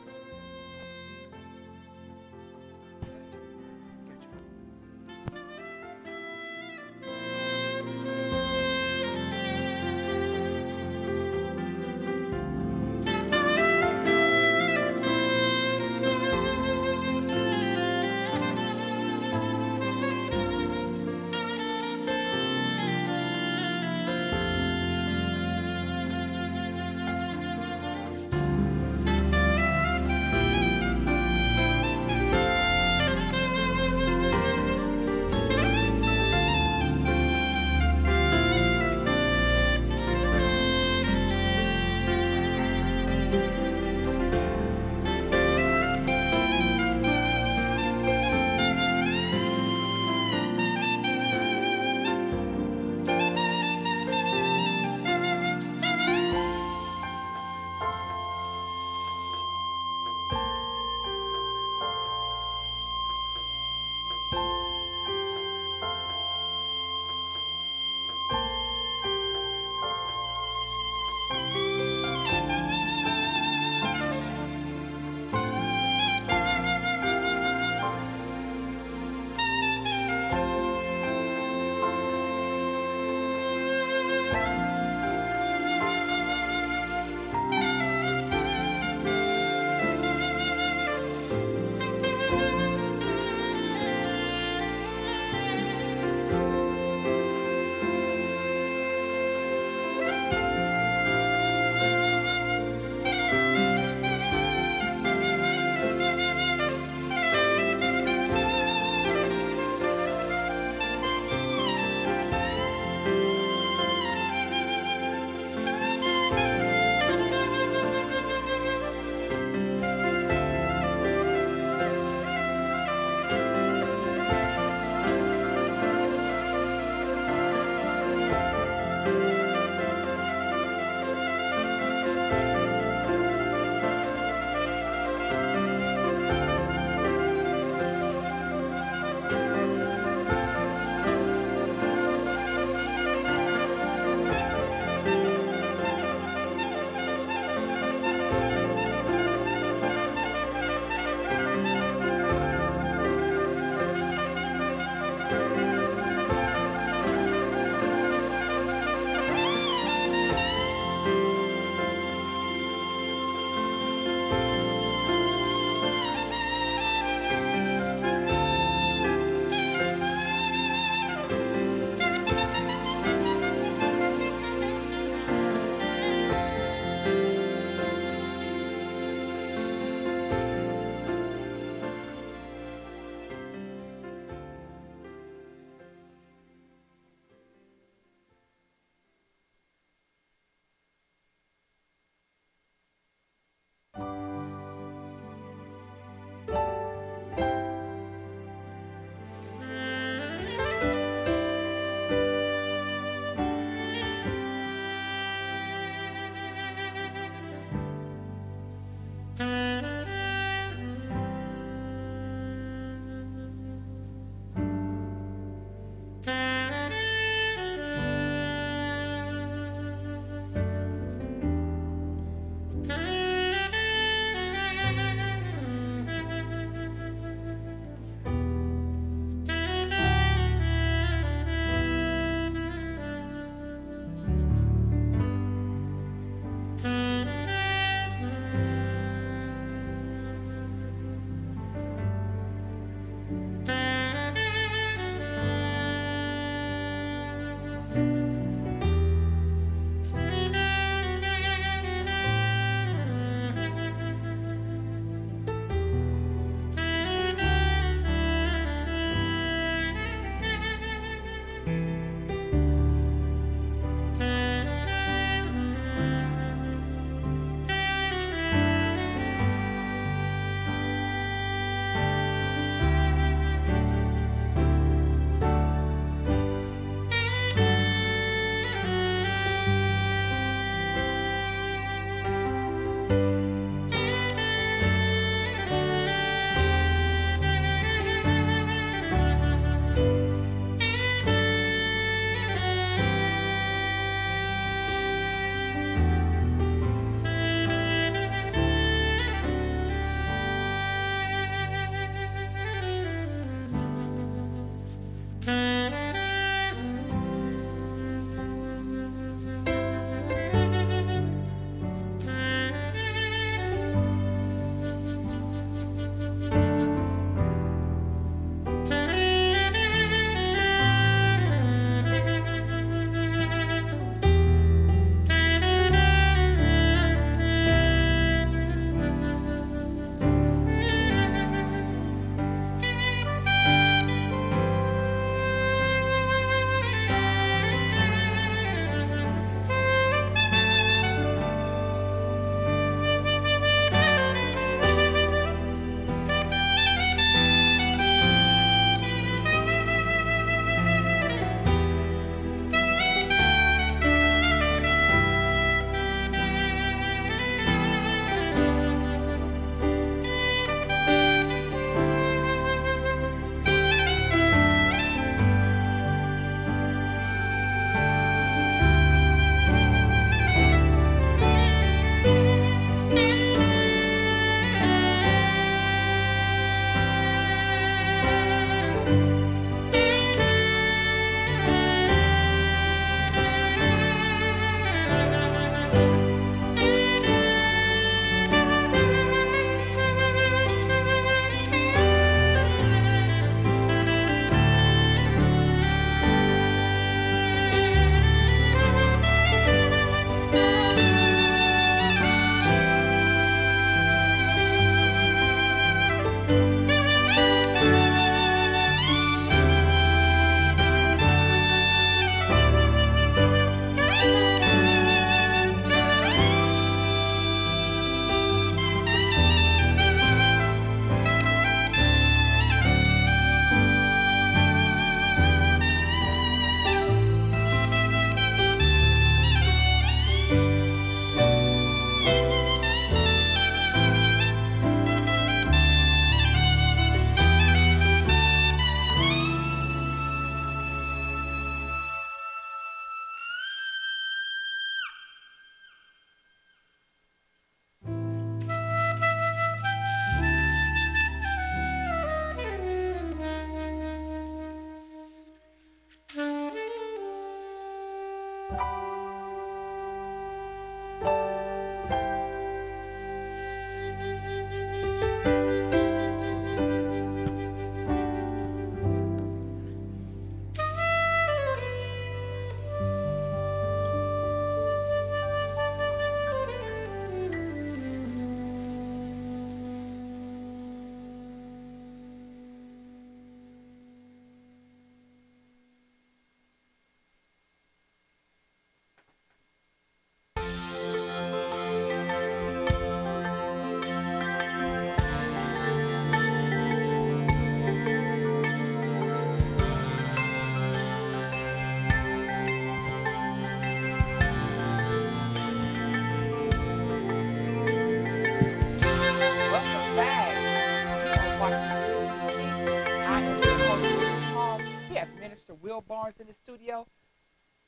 Will Barnes in the studio.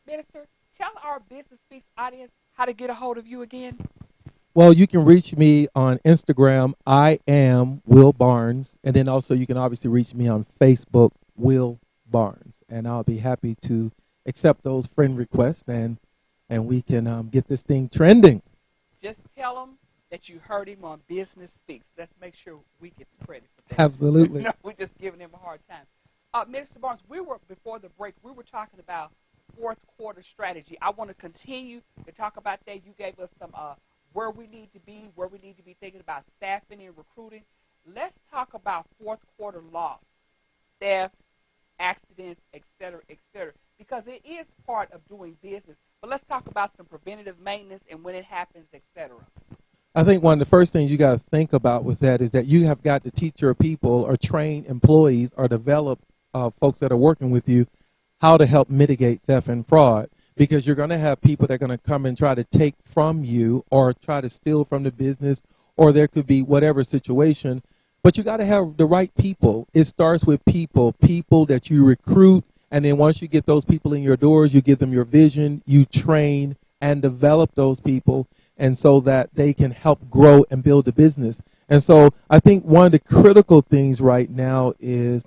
Minister, tell our Business Speaks audience how to get a hold of you again. Well, you can reach me on Instagram. I am Will Barnes. And then also you can obviously reach me on Facebook, Will Barnes. And I'll be happy to accept those friend requests and we can get this thing trending. Just tell them that you heard him on Business Speaks. Let's make sure we get the credit for that. Absolutely. No, we're just giving him a hard time. Minister Barnes, before the break, we were talking about fourth quarter strategy. I want to continue to talk about that. You gave us some where we need to be thinking about staffing and recruiting. Let's talk about fourth quarter loss, theft, accidents, et cetera, because it is part of doing business. But let's talk about some preventative maintenance and when it happens, et cetera. I think one of the first things you got to think about with that is that you have got to teach your people or train employees or develop folks that are working with you how to help mitigate theft and fraud, because you're going to have people that are going to come and try to take from you or try to steal from the business, or there could be whatever situation. But you got to have the right people. It starts with people that you recruit, and then once you get those people in your doors, you give them your vision, you train and develop those people, and so that they can help grow and build the business. And so I think one of the critical things right now is,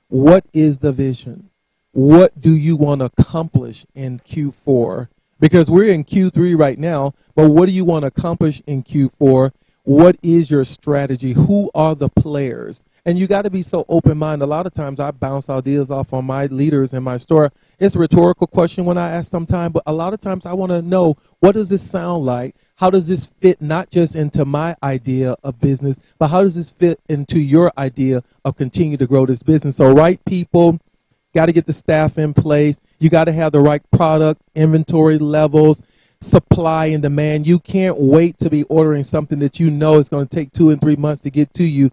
what is the vision? What do you want to accomplish in Q4? Because we're in Q3 right now, but what do you want to accomplish in Q4? What is your strategy? Who are the players? And you got to be so open-minded. A lot of times I bounce ideas off on my leaders in my store. It's a rhetorical question when I ask sometimes, but a lot of times I want to know, what does this sound like? How does this fit not just into my idea of business, but how does this fit into your idea of continue to grow this business? So right people, got to get the staff in place. You got to have the right product, inventory levels, supply and demand. You can't wait to be ordering something that you know is going to take 2 and 3 months to get to you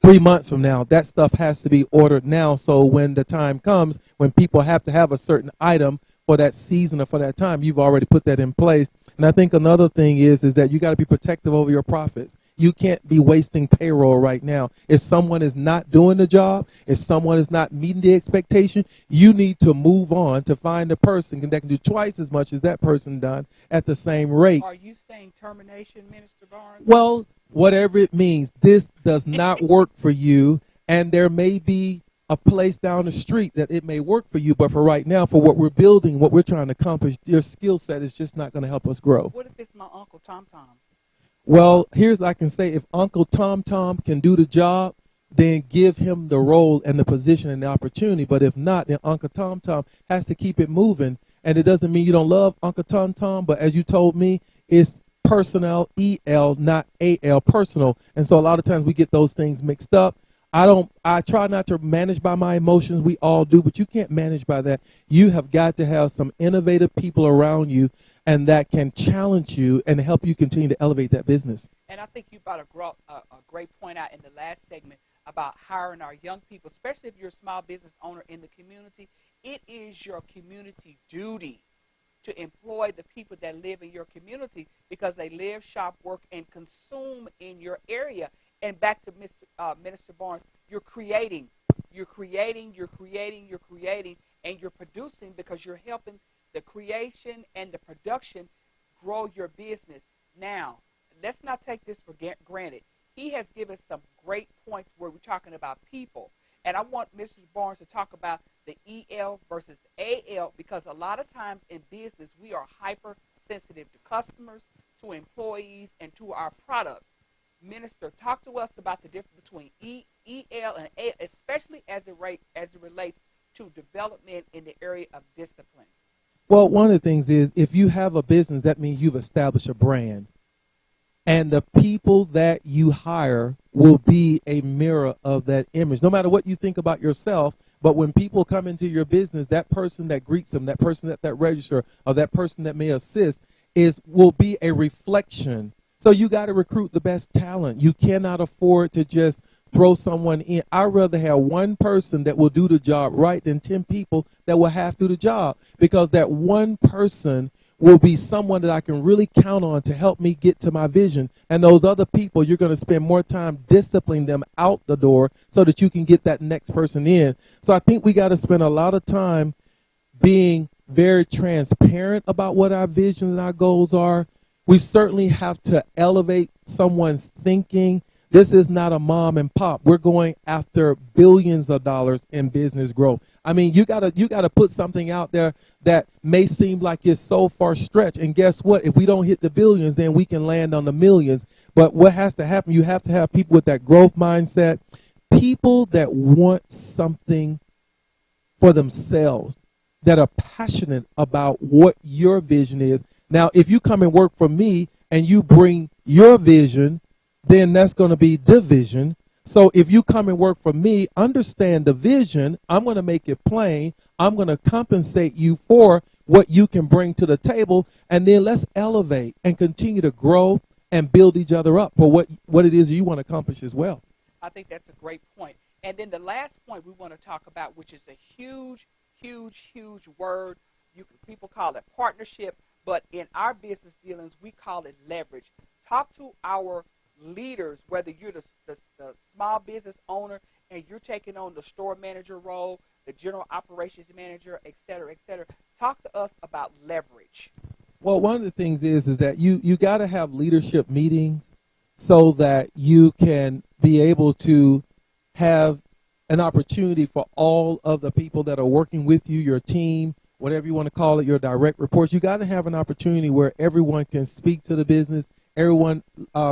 3 months from now. That stuff has to be ordered now, so when the time comes, when people have to have a certain item for that season or for that time, you've already put that in place. And I think another thing is that you got to be protective over your profits. You can't be wasting payroll right now. If someone is not doing the job, if someone is not meeting the expectation, you need to move on to find a person that can do twice as much as that person done at the same rate. Are you saying termination, Minister Barnes? Well, whatever it means, this does not work for you, and there may be a place down the street that it may work for you, but for right now, for what we're building, what we're trying to accomplish, your skill set is just not going to help us grow. What if it's my Uncle Tom Tom? Well, here's what I can say. If Uncle Tom Tom can do the job, then give him the role and the position and the opportunity. But if not, then Uncle Tom Tom has to keep it moving. And it doesn't mean you don't love Uncle Tom Tom, but as you told me, it's personnel, E-L, not A-L, personal. And so a lot of times we get those things mixed up. I try not to manage by my emotions. We all do, but you can't manage by that. You have got to have some innovative people around you, and that can challenge you and help you continue to elevate that business. And I think you brought a great point out in the last segment about hiring our young people, especially if you're a small business owner in the community. It is your community duty to employ the people that live in your community, because they live, shop, work, and consume in your area. And back to Minister Barnes, you're creating, and you're producing, because you're helping the creation and the production grow your business. Now, let's not take this for granted. He has given some great points where we're talking about people. And I want Mr. Barnes to talk about the EL versus AL, because a lot of times in business, we are hypersensitive to customers, to employees, and to our products. Minister, talk to us about the difference between EL and AL, especially as it relates to development in the area of discipline. Well, one of the things is, if you have a business, that means you've established a brand. And the people that you hire will be a mirror of that image. No matter what you think about yourself, but when people come into your business, that person that greets them, that person at that register, or that person that may assist will be a reflection. So you got to recruit the best talent. You cannot afford to just throw someone in. I'd rather have one person that will do the job right than 10 people that will have to do the job, because that one person will be someone that I can really count on to help me get to my vision. And those other people, you're going to spend more time disciplining them out the door so that you can get that next person in. So I think we got to spend a lot of time being very transparent about what our vision and our goals are. We certainly have to elevate someone's thinking. This is not a mom and pop. We're going after billions of dollars in business growth. I mean, you gotta put something out there that may seem like it's so far stretched. And guess what? If we don't hit the billions, then we can land on the millions. But what has to happen? You have to have people with that growth mindset, people that want something for themselves, that are passionate about what your vision is. Now, if you come and work for me and you bring your vision, then that's going to be the vision. So if you come and work for me, understand the vision. I'm going to make it plain. I'm going to compensate you for what you can bring to the table. And then let's elevate and continue to grow and build each other up for what it is you want to accomplish as well. I think that's a great point. And then the last point we want to talk about, which is a huge, huge, huge word. People call it partnership, but in our business dealings, we call it leverage. Talk to our leaders, whether you're the small business owner and you're taking on the store manager role, the general operations manager, et cetera, et cetera. Talk to us about leverage. Well, one of the things is that you got to have leadership meetings so that you can be able to have an opportunity for all of the people that are working with you, your team, whatever you want to call it, your direct reports. You got to have an opportunity where everyone can speak to the business. Everyone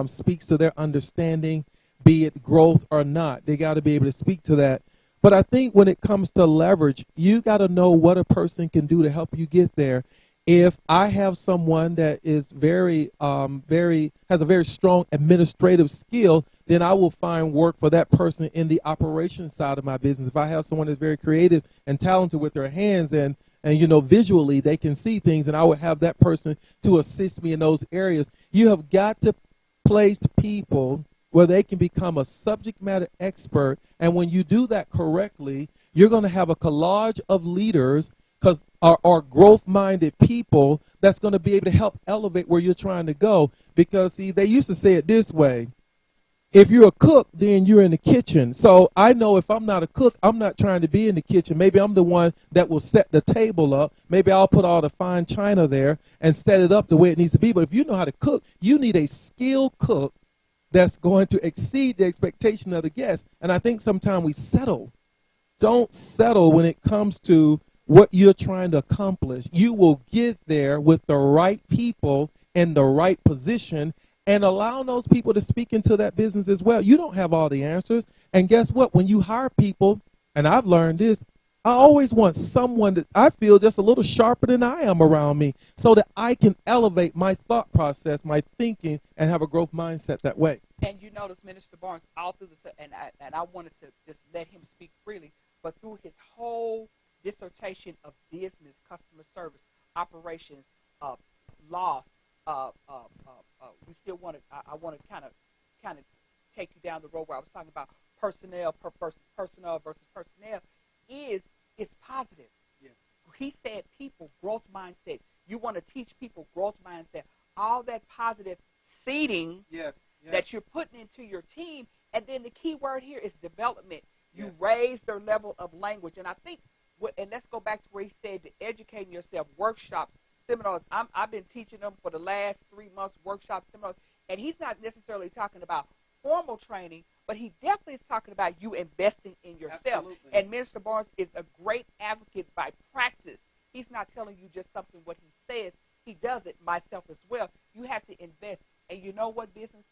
speaks to their understanding, be it growth or not. They got to be able to speak to that. But I think when it comes to leverage, you got to know what a person can do to help you get there. If I have someone that is has a very strong administrative skill, then I will find work for that person in the operations side of my business. If I have someone that's very creative and talented with their hands and visually they can see things, and I would have that person to assist me in those areas. You have got to place people where they can become a subject matter expert, and when you do that correctly, you're going to have a collage of leaders because are growth-minded people that's going to be able to help elevate where you're trying to go. Because, see, they used to say it this way. If you're a cook, then you're in the kitchen. So I know if I'm not a cook, I'm not trying to be in the kitchen. Maybe I'm the one that will set the table up. Maybe I'll put all the fine china there and set it up the way it needs to be. But if you know how to cook, you need a skilled cook that's going to exceed the expectation of the guest. And I think sometimes we settle. Don't settle when it comes to what you're trying to accomplish. You will get there with the right people in the right position, and allow those people to speak into that business as well. You don't have all the answers. And guess what? When you hire people, and I've learned this, I always want someone that I feel just a little sharper than I am around me so that I can elevate my thought process, my thinking, and have a growth mindset that way. And you notice Minister Barnes, all through and I wanted to just let him speak freely, but through his whole dissertation of business, customer service, operations, loss, we still want to. I want to kind of take you down the road where I was talking about personnel versus personnel. It's positive. Yes. He said people growth mindset. You want to teach people growth mindset. All that positive seeding that you're putting into your team, and then the key word here is development. You raise their level of language, and I think. And let's go back to where he said to educating yourself, workshops, seminars. I've been teaching them for the last 3 months, workshops, seminars, and he's not necessarily talking about formal training, but he definitely is talking about you investing in yourself. Absolutely. And Minister Barnes is a great advocate by practice. He's not telling you just something what he says. He does it, myself as well. You have to invest. And you know what, business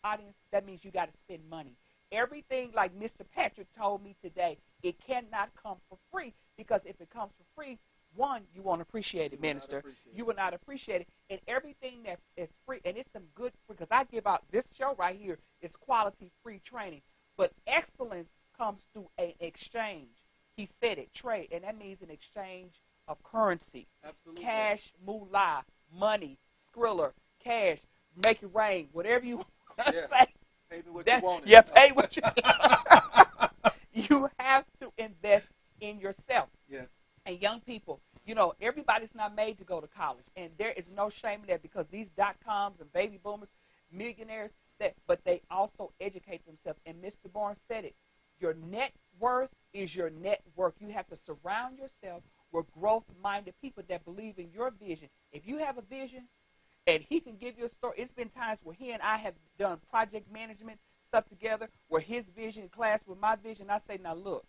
audience? That means you got to spend money. Everything, like Mr. Patrick told me today, it cannot come for free, because if it comes for free, one, you won't appreciate it, Minister. You will not appreciate it. And everything that is free, and it's some good, because I give out, this show right here is quality free training. But excellence comes through an exchange. He said it, trade, and that means an exchange of currency. Absolutely. Cash, moolah, money, skriller, cash, make it rain, whatever you want to say. Pay me what you want. Yeah, pay what you You have to invest in yourself. Yes. And young people, everybody's not made to go to college. And there is no shame in that, because these .coms and baby boomers, millionaires, but they also educate themselves. And Mr. Barnes said it. Your net worth is your network. You have to surround yourself with growth-minded people that believe in your vision. If you have a vision and he can give you a story, it's been times where he and I have done project management stuff together where his vision clashed with my vision. I say, now look,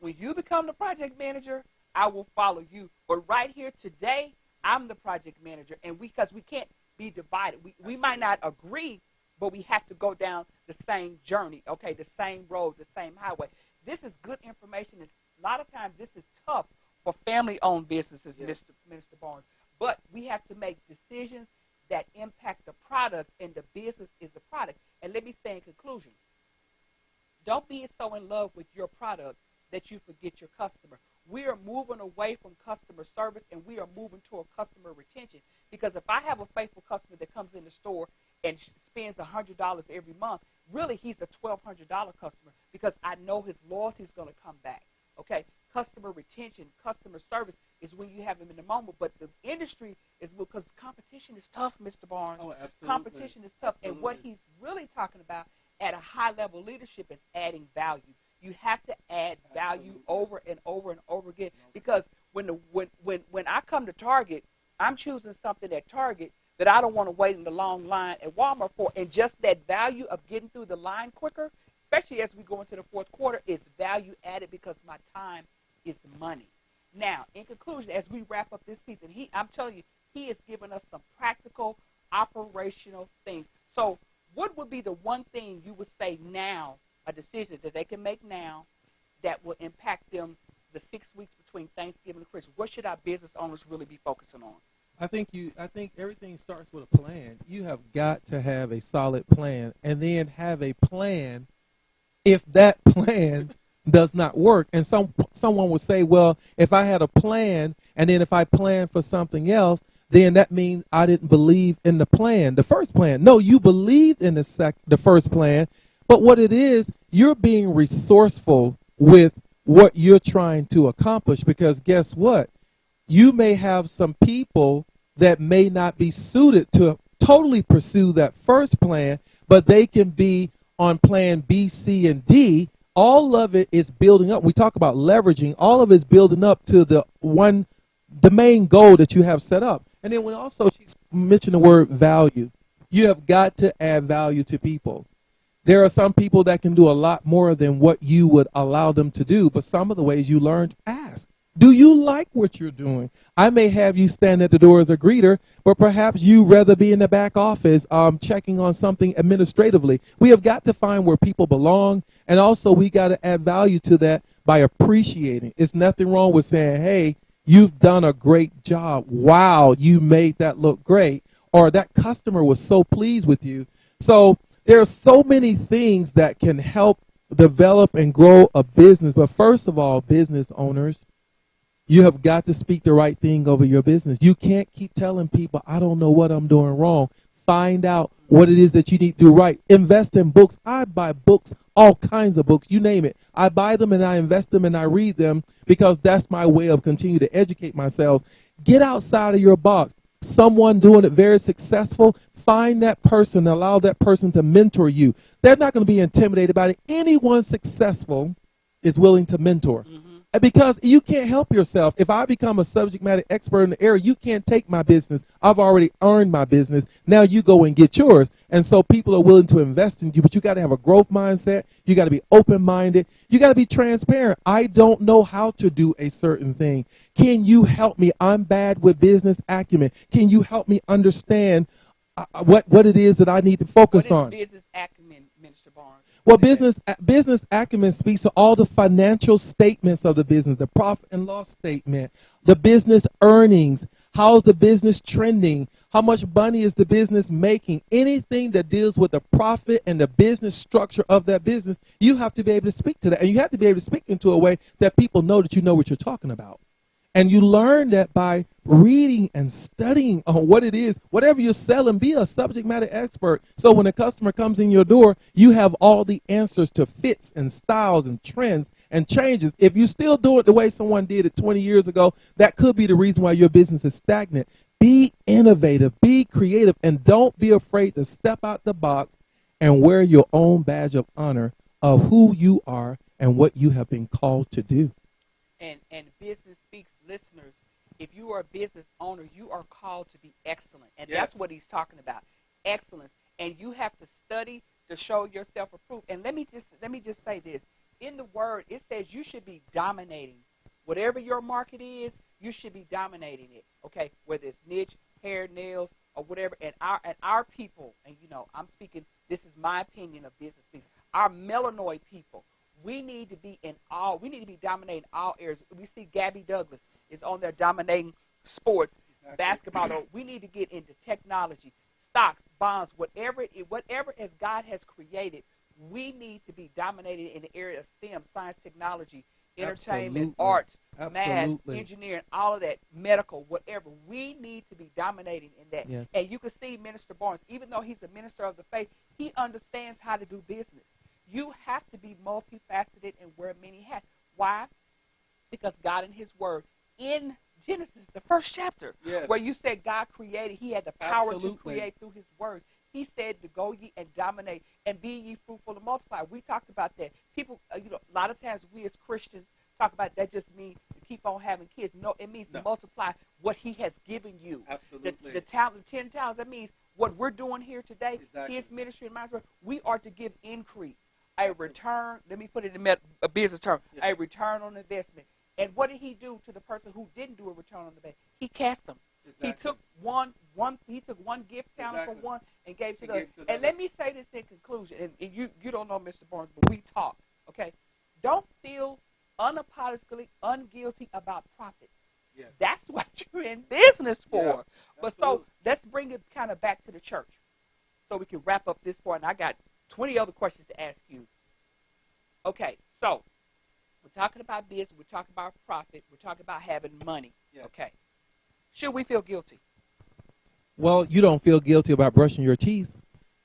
when you become the project manager, I will follow you. But right here today, I'm the project manager, and because we can't be divided. We might not agree, but we have to go down the same journey, okay, the same road, the same highway. This is good information. And a lot of times this is tough for family-owned businesses, yes. Minister Barnes. But we have to make decisions that impact the product, and the business is the product. And let me say in conclusion, don't be so in love with your product that you forget your customer. We are moving away from customer service, and we are moving toward customer retention. Because if I have a faithful customer that comes in the store and spends $100 every month, really he's a $1,200 customer because I know his loyalty is going to come back. Okay, customer retention, customer service is when you have him in the moment. But the industry is because competition is tough, Mr. Barnes. Oh, absolutely. Competition is tough. Absolutely. And what he's really talking about at a high level leadership is adding value. You have to add value over and over and over again. Because when I come to Target, I'm choosing something at Target that I don't want to wait in the long line at Walmart for. And just that value of getting through the line quicker, especially as we go into the fourth quarter, is value added because my time is money. Now, in conclusion, as we wrap up this piece, and I'm telling you, he has given us some practical, operational things. So what would be the one thing you would say now, a decision that they can make now that will impact them the 6 weeks between Thanksgiving and Christmas? What should our business owners really be focusing on? I think everything starts with a plan. You have got to have a solid plan, and then have a plan if that plan does not work. And someone will say, well, if I had a plan, and then if I planned for something else, then that means I didn't believe in the plan, the first plan. No, you believed in the first plan, but what it is, you're being resourceful with what you're trying to accomplish, because guess what? You may have some people that may not be suited to totally pursue that first plan, but they can be on plan B, C, and D. All of it is building up. We talk about leveraging. All of it is building up to the main goal that you have set up. And then when also she mentioned the word value, you have got to add value to people. There are some people that can do a lot more than what you would allow them to do, but some of the ways you learn, ask. Do you like what you're doing? I may have you stand at the door as a greeter, but perhaps you'd rather be in the back office checking on something administratively. We have got to find where people belong, and also we got to add value to that by appreciating. It's nothing wrong with saying, hey, you've done a great job. Wow, you made that look great. Or that customer was so pleased with you. So there are so many things that can help develop and grow a business. But first of all, business owners, you have got to speak the right thing over your business. You can't keep telling people, I don't know what I'm doing wrong. Find out what it is that you need to do right. Invest in books. I buy books, all kinds of books, you name it. I buy them and I invest them and I read them because that's my way of continuing to educate myself. Get outside of your box. Someone doing it very successful, find that person, allow that person to mentor you. They're not going to be intimidated by it. Anyone successful is willing to mentor. Mm-hmm. Because you can't help yourself. If I become a subject matter expert in the area, you can't take my business. I've already earned my business. Now you go and get yours. And so people are willing to invest in you, but you got to have a growth mindset. You got to be open-minded. You got to be transparent. I don't know how to do a certain thing. Can you help me? I'm bad with business acumen. Can you help me understand what it is that I need to focus on? What is business acumen, Minister Barnes? Well, business acumen speaks to all the financial statements of the business, the profit and loss statement, the business earnings, how's the business trending, how much money is the business making, anything that deals with the profit and the business structure of that business, you have to be able to speak to that. And you have to be able to speak into a way that people know that you know what you're talking about. And you learn that by reading and studying on what it is. Whatever you're selling, be a subject matter expert. So when a customer comes in your door, you have all the answers to fits and styles and trends and changes. If you still do it the way someone did it 20 years ago, that could be the reason why your business is stagnant. Be innovative, be creative, and don't be afraid to step out the box and wear your own badge of honor of who you are and what you have been called to do. And Business Speaks listeners, if you are a business owner, you are called to be excellent. And Yes. that's what he's talking about, excellence. And you have to study to show yourself approved. And let me just say this. In the word, it says you should be dominating. Whatever your market is, you should be dominating it. Okay? Whether it's niche, hair, nails, or whatever. And our people, and you know, I'm speaking, this is my opinion of Business Speaks. Our melanoid people, we need to be dominating all areas. We see Gabby Douglas is on there dominating sports, basketball. Though. We need to get into technology, stocks, bonds, whatever as God has created, we need to be dominated in the area of STEM, science, technology, entertainment, arts, math, engineering, all of that, medical, whatever. We need to be dominating in that. Yes. And you can see Minister Barnes, even though he's a minister of the faith, he understands how to do business. You have to be multifaceted and wear many hats. Why? Because God in his word, in Genesis, the first chapter, yes. where you said God created, he had the power Absolutely. to create through his words. He said to go ye and dominate and be ye fruitful and multiply. We talked about that. People, a lot of times we as Christians talk about that just means to keep on having kids. No, it means to multiply what he has given you. Absolutely. The talent, 10 talents, that means what we're doing here today, exactly. his ministry and mine, we are to give increase. A return, let me put it in a business term, a return on investment. And what did he do to the person who didn't do a return on investment? He cast them. Exactly. He took one gift talent from one and gave to the other. And let me say this in conclusion, and you don't know Mr. Barnes, but we talk, okay? Don't feel unapologetically unguilty about profits. Yes. That's what you're in business for. Yeah, but so let's bring it kind of back to the church so we can wrap up this part. And I got 20 other questions to ask you. Okay, so we're talking about business, we're talking about profit, we're talking about having money. Yes. Okay. Should we feel guilty? Well, you don't feel guilty about brushing your teeth.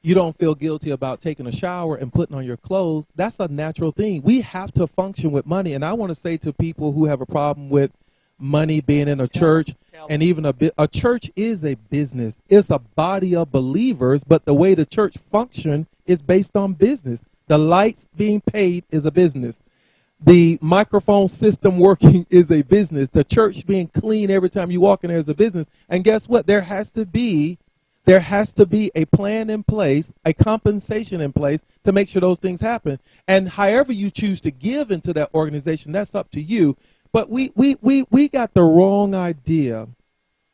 You don't feel guilty about taking a shower and putting on your clothes. That's a natural thing. We have to function with money. And I want to say to people who have a problem with money being in a church, and even a church is a business. It's a body of believers, but the way the church functions is based on business. The lights being paid is a business. The microphone system working is a business. The church being clean every time you walk in there is a business. And guess what? There has to be a plan in place, a compensation in place to make sure those things happen. And however you choose to give into that organization, that's up to you. But we got the wrong idea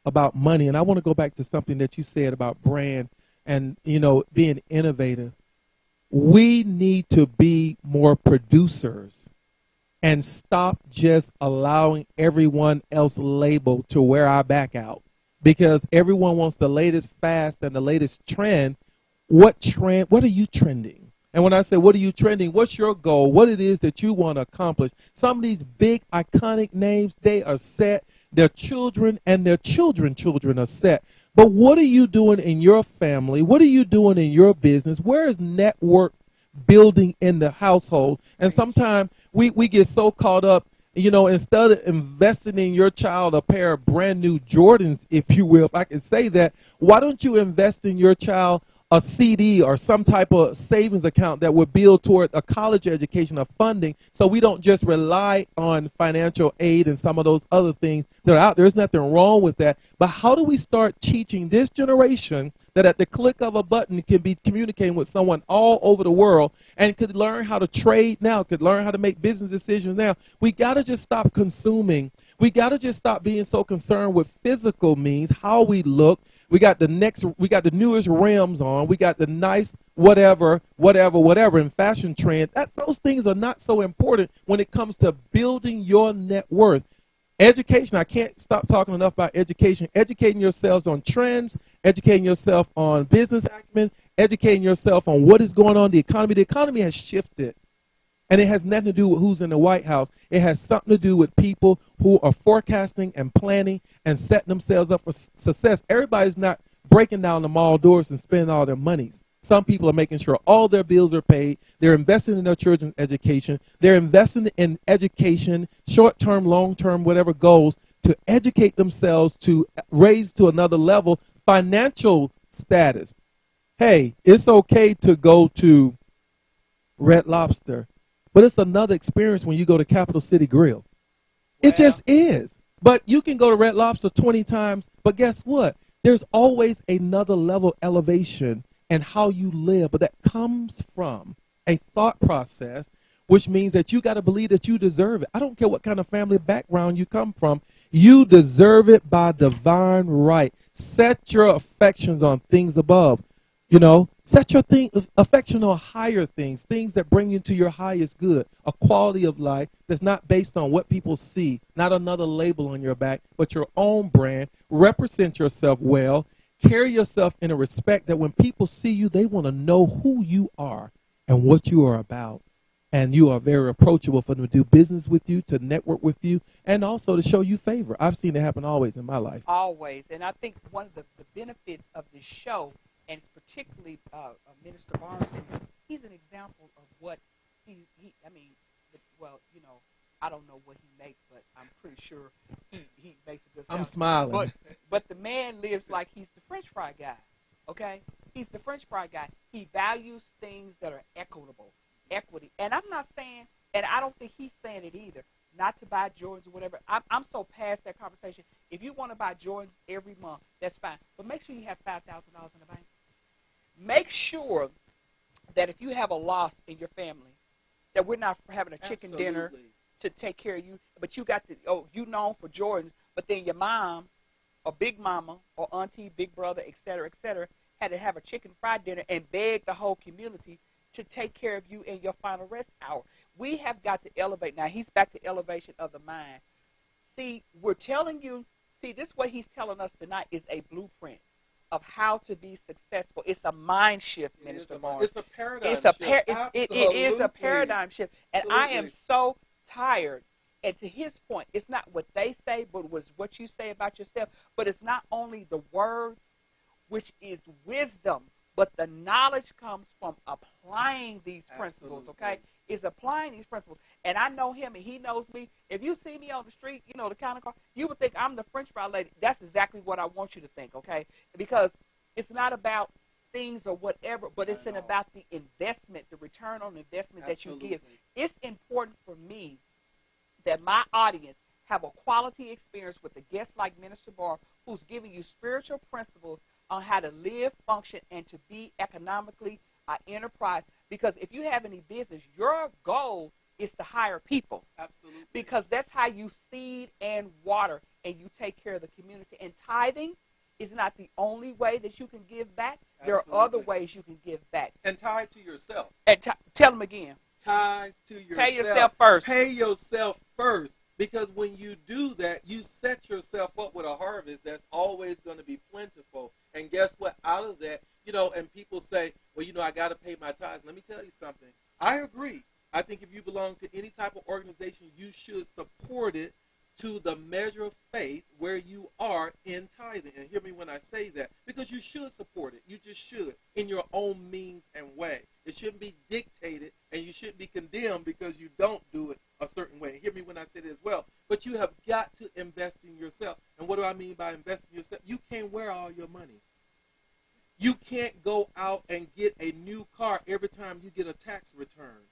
about money. And I want to go back to something that you said about brand and, being innovative. We need to be more producers and stop just allowing everyone else label to wear our back out, because everyone wants the latest fast and the latest trend. What are you trending? And when I say, what are you trending? What's your goal? What it is that you want to accomplish? Some of these big iconic names, they are set. Their children and their children are set. But what are you doing in your family? What are you doing in your business? Where is network building in the household? And sometimes we get so caught up, instead of investing in your child a pair of brand new Jordans, if you will, if I can say that, why don't you invest in your child a CD or some type of savings account that would build toward a college education or funding, so we don't just rely on financial aid and some of those other things that are out there. There's nothing wrong with that. But how do we start teaching this generation that at the click of a button can be communicating with someone all over the world and could learn how to trade now, could learn how to make business decisions now? We got to just stop consuming. We got to just stop being so concerned with physical means, how we look. We got the newest rims on. We got the nice whatever in fashion trend. Those things are not so important when it comes to building your net worth. Education, I can't stop talking enough about education. Educating yourselves on trends, educating yourself on business acumen, educating yourself on what is going on in the economy. The economy has shifted. And it has nothing to do with who's in the White House. It has something to do with people who are forecasting and planning and setting themselves up for success. Everybody's not breaking down the mall doors and spending all their monies. Some people are making sure all their bills are paid. They're investing in their children's education. They're investing in education, short-term, long-term, whatever goals, to educate themselves to raise to another level financial status. Hey, it's okay to go to Red Lobster but it's another experience when you go to Capital City Grill. It Well, just is. But you can go to Red Lobster 20 times, but guess what? There's always another level of elevation and how you live, but that comes from a thought process, which means that you got to believe that you deserve it. I don't care what kind of family background you come from. You deserve it by divine right. Set your affections on things above. Set your affection on higher things, things that bring you to your highest good, a quality of life that's not based on what people see, not another label on your back, but your own brand. Represent yourself well. Carry yourself in a respect that when people see you, they want to know who you are and what you are about. And you are very approachable for them to do business with you, to network with you, and also to show you favor. I've seen it happen always in my life. always. And I think one of the benefits of this show, and particularly Minister Barnes, he's an example of what I mean, well, I don't know what he makes, but I'm pretty sure he makes a good salad. I'm smiling. But the man lives like he's the French fry guy, okay? He's the French fry guy. He values things that are equity. And I'm not saying, and I don't think he's saying it either, not to buy Jordans or whatever. I'm so past that conversation. If you want to buy Jordans every month, that's fine. But make sure you have $5,000 in the bank. Make sure that if you have a loss in your family, that we're not having a chicken dinner to take care of you, but you got you known for Jordans, but then your mom or big mama or auntie, big brother, et cetera, had to have a chicken fried dinner and beg the whole community to take care of you in your final rest hour. We have got to elevate. Now, he's back to elevation of the mind. See, we're telling you, this what he's telling us tonight is a blueprint of how to be successful. It's a mind shift, Minister Barnes. It's a paradigm shift. It is a paradigm shift. And Absolutely. I am so tired. And to his point, it's not what they say, but it was what you say about yourself. But it's not only the words, which is wisdom, but the knowledge comes from applying these principles, okay? Is applying these principles. And I know him and he knows me. If you see me on the street, the kind of car, you would think I'm the French fry lady. That's exactly what I want you to think, okay? Because it's not about things or whatever, but it's about the investment, the return on investment that you give. It's important for me that my audience have a quality experience with a guest like Minister Barr, who's giving you spiritual principles on how to live, function, and to be economically enterprise. Because if you have any business, your goal is to hire people. Absolutely. Because that's how you seed and water and you take care of the community. And tithing is not the only way that you can give back. There are other ways you can give back. And tithe to yourself. And tell them again. Tithe to yourself. Pay yourself first. Pay yourself first. Because when you do that, you set yourself up with a harvest that's always going to be plentiful. And guess what? Out of that, and people say, well, I got to pay my tithes. Let me tell you something. I agree. I think if you belong to any type of organization, you should support it to the measure of faith where you are in tithing. And hear me when I say that, because you should support it. You just should, in your own means and way. It shouldn't be dictated, and you shouldn't be condemned because you don't do it a certain way. Hear me when I say that as well. But you have got to invest in yourself. And what do I mean by investing in yourself? You can't wear all your money. You can't go out and get a new car every time you get a tax return.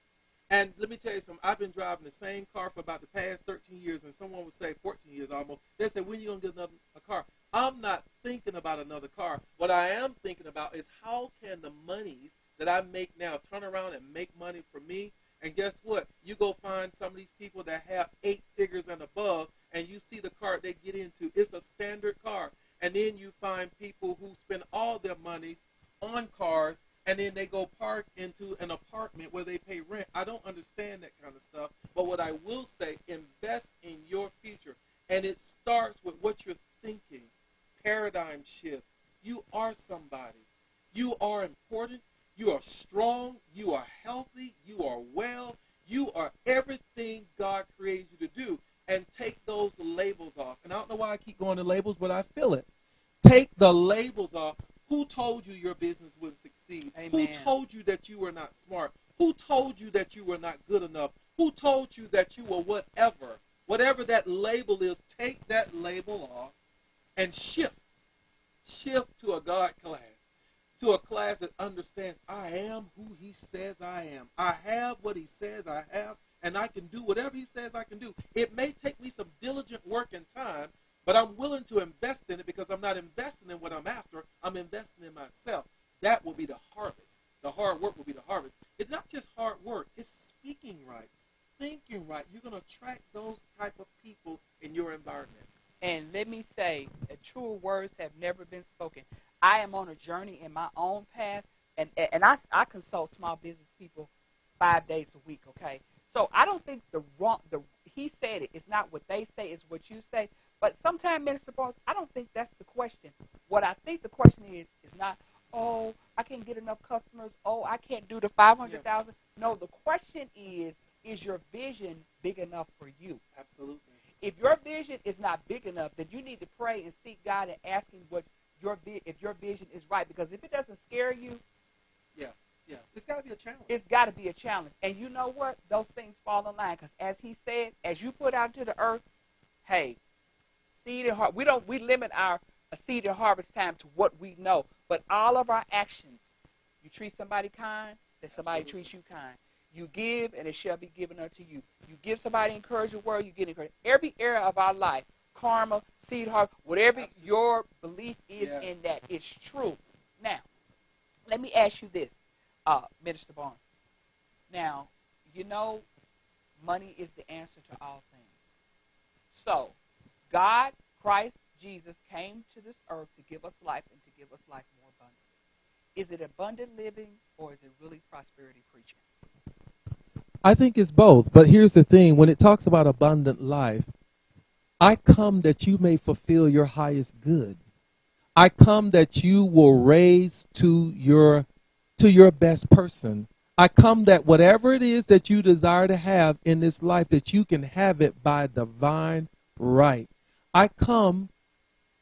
And let me tell you something. I've been driving the same car for about the past 13 years, and someone would say 14 years almost. They say, when are you going to get a car? I'm not thinking about another car. What I am thinking about is how can the monies that I make now turn around and make money for me? And guess what? You go find some of these people that have 8 figures and above, and you see the car they get into. It's a standard car. And then you find people who spend all their monies on cars, and then they go park into an apartment where they pay rent. I don't understand that kind of stuff. But what I will say, invest in your future. And it starts with what you're thinking. Paradigm shift. You are somebody. You are important. You are strong. You are healthy. You are well. You are everything God created you to do. And take those labels off. And I don't know why I keep going to labels, but I feel it. Take the labels off. Who told you your business wouldn't succeed? Amen. Who told you that you were not smart? Who told you that you were not good enough? Who told you that you were whatever? Whatever that label is, take that label off and shift. Shift to a God class. to a class that understands I am who he says I am. I have what he says I have, and I can do whatever he says I can do. It may take me some diligent work and time, but I'm willing to invest in it because I'm not investing in what I'm after. I'm investing in myself. That will be the harvest. The hard work will be the harvest. It's not just hard work. It's speaking right, thinking right. You're going to attract those type of people in your environment. And let me say, truer words have never been spoken. I am on a journey in my own path, and I consult small business people 5 days a week, okay? So I don't think he said it. It's not what they say, it's what you say. But sometimes, Minister Barnes, I don't think that's the question. What I think the question is not, oh, I can't get enough customers. Oh, I can't do the 500,000. No, the question is your vision big enough for you? Absolutely. If your vision is not big enough, then you need to pray and seek God and ask him if your vision is right. Because if it doesn't scare you, it's got to be a challenge. It's got to be a challenge. And you know what? Those things fall in line. Because as he said, as you put out into the earth, hey, seed and harvest. We limit our seed and harvest time to what we know. But all of our actions, you treat somebody kind, then somebody treats you kind. You give, and it shall be given unto you. You give somebody an encouraging word, you get encouraged. Every area of our life, karma, seed, harvest, whatever your belief is in that is true. Now, let me ask you this, Minister Barnes. Now, you know, money is the answer to all things. So, God, Christ, Jesus came to this earth to give us life and to give us life more abundantly. Is it abundant living or is it really prosperity preaching? I think it's both. But here's the thing. When it talks about abundant life, I come that you may fulfill your highest good. I come that you will raise to your best person. I come that whatever it is that you desire to have in this life, that you can have it by divine right. I come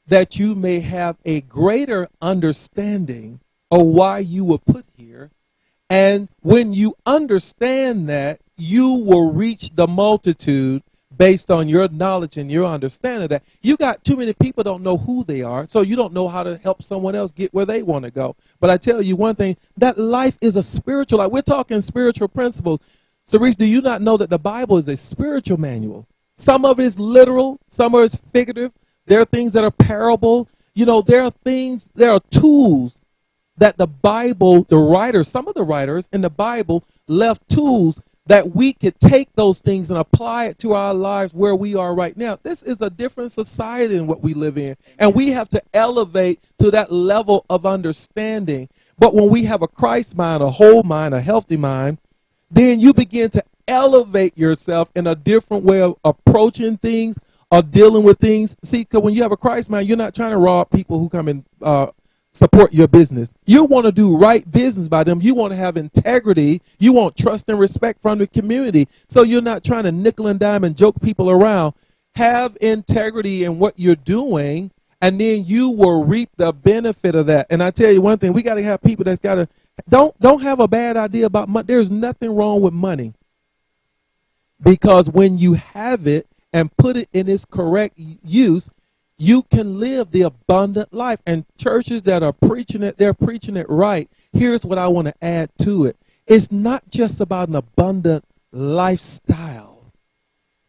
that you may have a greater understanding of why you were put here. And when you understand that, you will reach the multitude based on your knowledge and your understanding that. You got too many people don't know who they are, so you don't know how to help someone else get where they want to go. But I tell you one thing, that life is a spiritual life. We're talking spiritual principles. Cerise, do you not know that the Bible is a spiritual manual? Some of it is literal, some of it is figurative. There are things that are parable. You know, there are tools that the Bible, the writers, some of the writers in the Bible left tools that we could take those things and apply it to our lives where we are right now. This is a different society than what we live in, and we have to elevate to that level of understanding. But when we have a Christ mind, a whole mind, a healthy mind, then you begin to elevate yourself in a different way of approaching things or dealing with things. See, because when you have a Christ mind, you're not trying to rob people who come and support your business. You want to do right business by them. You want to have integrity. You want trust and respect from the community. So you're not trying to nickel and dime and joke people around. Have integrity in what you're doing, and then you will reap the benefit of that. And I tell you one thing, we got to have people that's got to, don't have a bad idea about money. There's nothing wrong with money. Because when you have it and put it in its correct use, you can live the abundant life. And churches that are preaching it, they're preaching it right. Here's what I want to add to it. It's not just about an abundant lifestyle,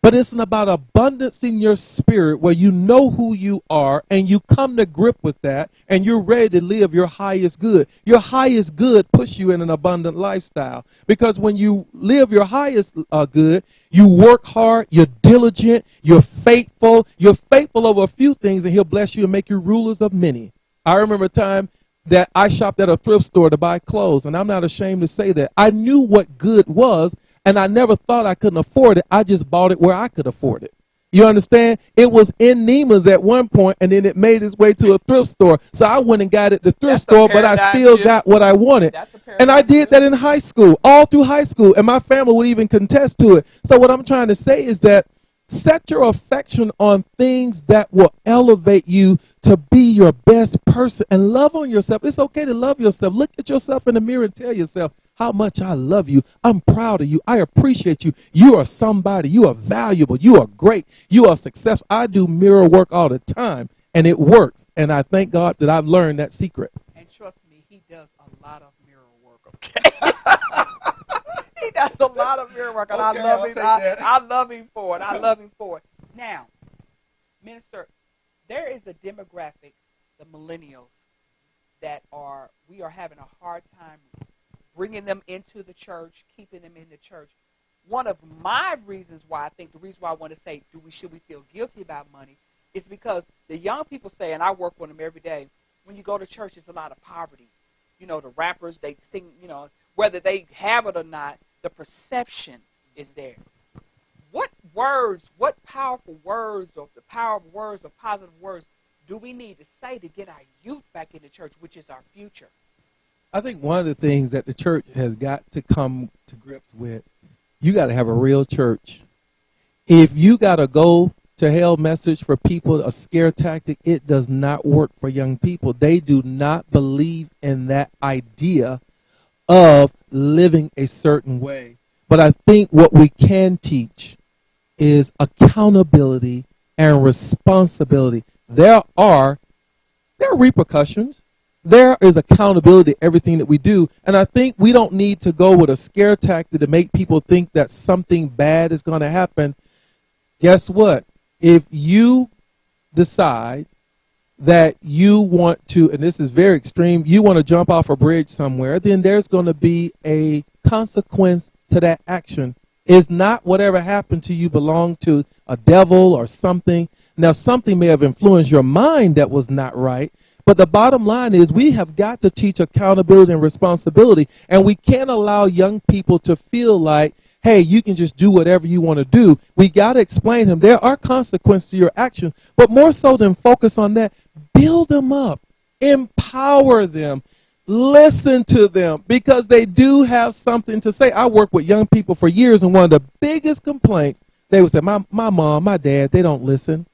but it's about abundance in your spirit where you know who you are and you come to grip with that and you're ready to live your highest good. Your highest good puts you in an abundant lifestyle, because when you live your highest good, you work hard, you're diligent, you're faithful over a few things, and he'll bless you and make you rulers of many. I remember a time that I shopped at a thrift store to buy clothes, and I'm not ashamed to say that. I knew what good was, and I never thought I couldn't afford it. I just bought it where I could afford it. You understand? It was in Neiman's at one point, and then it made its way to a thrift store. So I went and got it at the thrift store, but I still got what I wanted. And I did that in high school, all through high school, and my family would even contest to it. So what I'm trying to say is that set your affection on things that will elevate you to be your best person, and love on yourself. It's okay to love yourself. Look at yourself in the mirror and tell yourself how much I love you. I'm proud of you. I appreciate you. You are somebody. You are valuable. You are great. You are successful. I do mirror work all the time, and it works. And I thank God that I've learned that secret. And trust me, he does That's a lot of mirror work, and Okay, I love I'll him. take that. I love him for it. I love him for it. Now, Minister, there is a demographic, the millennials, we are having a hard time bringing them into the church, keeping them in the church. One of my reasons why the reason why I want to say, should we feel guilty about money, is because the young people say, and I work with them every day, when you go to church, there's a lot of poverty. You know, the rappers, they sing, whether they have it or not, the perception is there. What powerful words, or the power of words, or positive words, do we need to say to get our youth back in the church, which is our future? I think one of the things that the church has got to come to grips with, you got to have a real church. If you got a go to hell message for people, a scare tactic, it does not work for young people. They do not believe in that idea of living a certain way. But I think what we can teach is accountability and responsibility. There are repercussions. There is accountability to everything that we do. And I think we don't need to go with a scare tactic to make people think that something bad is going to happen. Guess what? If you decide that you want to, and this is very extreme, you want to jump off a bridge somewhere, then there's going to be a consequence to that action. It's not whatever happened to you belonged to a devil or something. Now, something may have influenced your mind that was not right, but the bottom line is we have got to teach accountability and responsibility, and we can't allow young people to feel like, hey, you can just do whatever you want to do. We got to explain to them there are consequences to your actions, but more so than focus on that, build them up, empower them, listen to them, because they do have something to say. I work with young people for years, and one of the biggest complaints, they would say, my mom, my dad, they don't listen.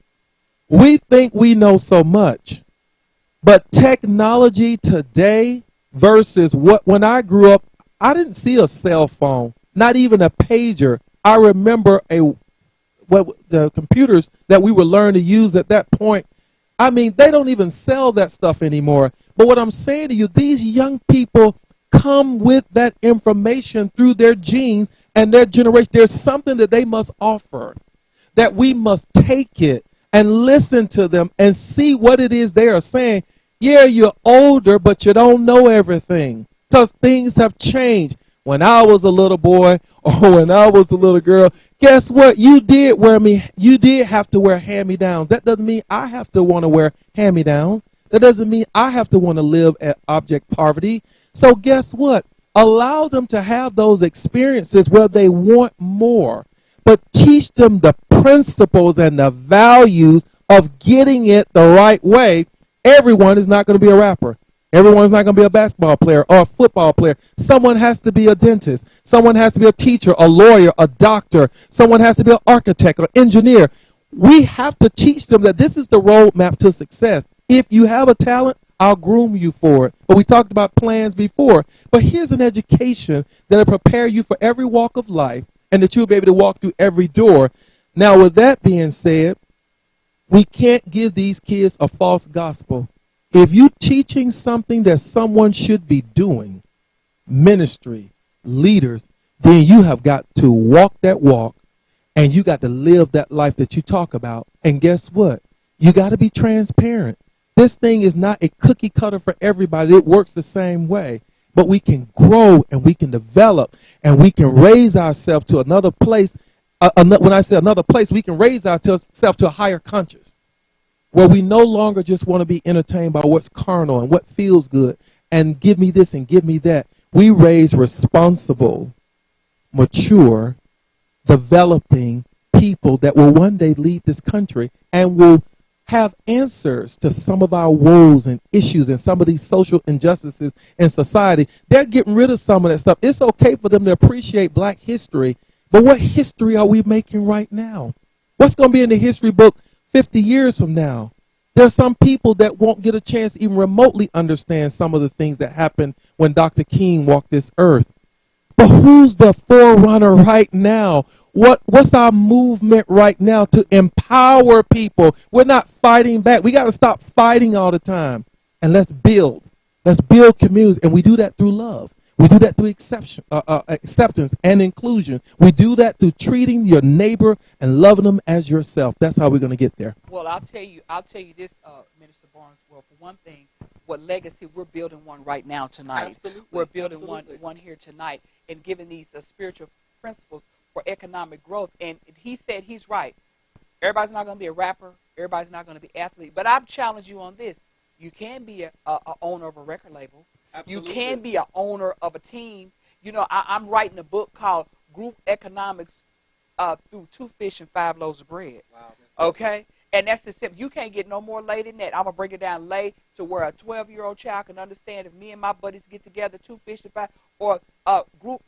We think we know so much, but technology today versus when I grew up, I didn't see a cell phone, not even a pager. I remember the computers that we were learning to use at that point. I mean, they don't even sell that stuff anymore. But what I'm saying to you, these young people come with that information through their genes and their generation. There's something that they must offer, that we must take it and listen to them and see what it is they are saying. Yeah, you're older, but you don't know everything because things have changed. When I was a little boy or when I was a little girl, guess what? You did have to wear hand-me-downs. That doesn't mean I have to want to wear hand-me-downs. That doesn't mean I have to want to live at object poverty. So guess what? Allow them to have those experiences where they want more, but teach them the principles and the values of getting it the right way. Everyone is not going to be a rapper. Everyone's not going to be a basketball player or a football player. Someone has to be a dentist. Someone has to be a teacher, a lawyer, a doctor. Someone has to be an architect or engineer. We have to teach them that this is the roadmap to success. If you have a talent, I'll groom you for it. But we talked about plans before. But here's an education that will prepare you for every walk of life and that you'll be able to walk through every door. Now, with that being said, we can't give these kids a false gospel. If you're teaching something that someone should be doing, ministry, leaders, then you have got to walk that walk and you got to live that life that you talk about. And guess what? You got to be transparent. This thing is not a cookie cutter for everybody. It works the same way. But we can grow and we can develop and we can raise ourselves to another place. When I say another place, we can raise ourselves to a higher conscious, where we no longer just want to be entertained by what's carnal and what feels good and give me this and give me that. We raise responsible, mature, developing people that will one day lead this country and will have answers to some of our woes and issues and some of these social injustices in society. They're getting rid of some of that stuff. It's okay for them to appreciate black history, but what history are we making right now? What's going to be in the history book 50 years from now? There are some people that won't get a chance to even remotely understand some of the things that happened when Dr. King walked this earth. But who's the forerunner right now? What's our movement right now to empower people? We're not fighting back. We got to stop fighting all the time. And let's build. Let's build communities. And we do that through love. We do that through acceptance and inclusion. We do that through treating your neighbor and loving them as yourself. That's how we're going to get there. Well, I'll tell you this, Minister Barnes. Well, for one thing, what legacy we're building one right now tonight. Absolutely. We're building Absolutely. one here tonight, and giving these spiritual principles for economic growth. And he said he's right. Everybody's not going to be a rapper. Everybody's not going to be an athlete. But I've challenged you on this. You can be a owner of a record label. Absolutely. You can be an owner of a team. You know, I'm writing a book called Group Economics through 2 fish and 5 loaves of bread. Wow. Okay? And that's the simple. You can't get no more lay than that. I'm going to break it down lay to where a 12-year-old child can understand if me and my buddies get together, 2 fish and 5, or group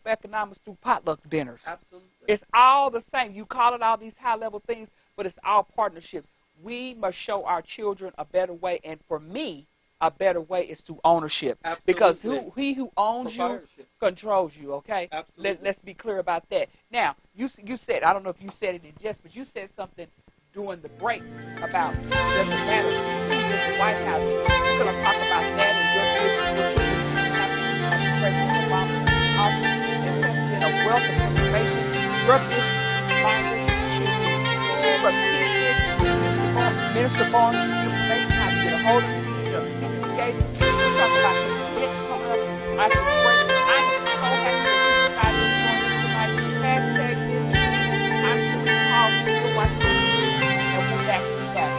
economics through potluck dinners. Absolutely. It's all the same. You call it all these high-level things, but it's all partnerships. We must show our children a better way, and for me, a better way is through ownership. Absolutely. Because he who owns you controls you, okay? Absolutely. Let's be clear about that. Now, you said, I don't know if you said it in jest, but you said something during the break about doesn't matter who's in the White House. We're going to talk about that and your business with President Obama. It's going to be a wealth of information. Your business minded should be full of tidbits. Minister Barnes, information how to get a hold of you. We're talking about the events coming up after the break. I'm so happy that you decided to join us tonight. Hashtag this. I'm sure you called me to watch the video, and we'll back to you back.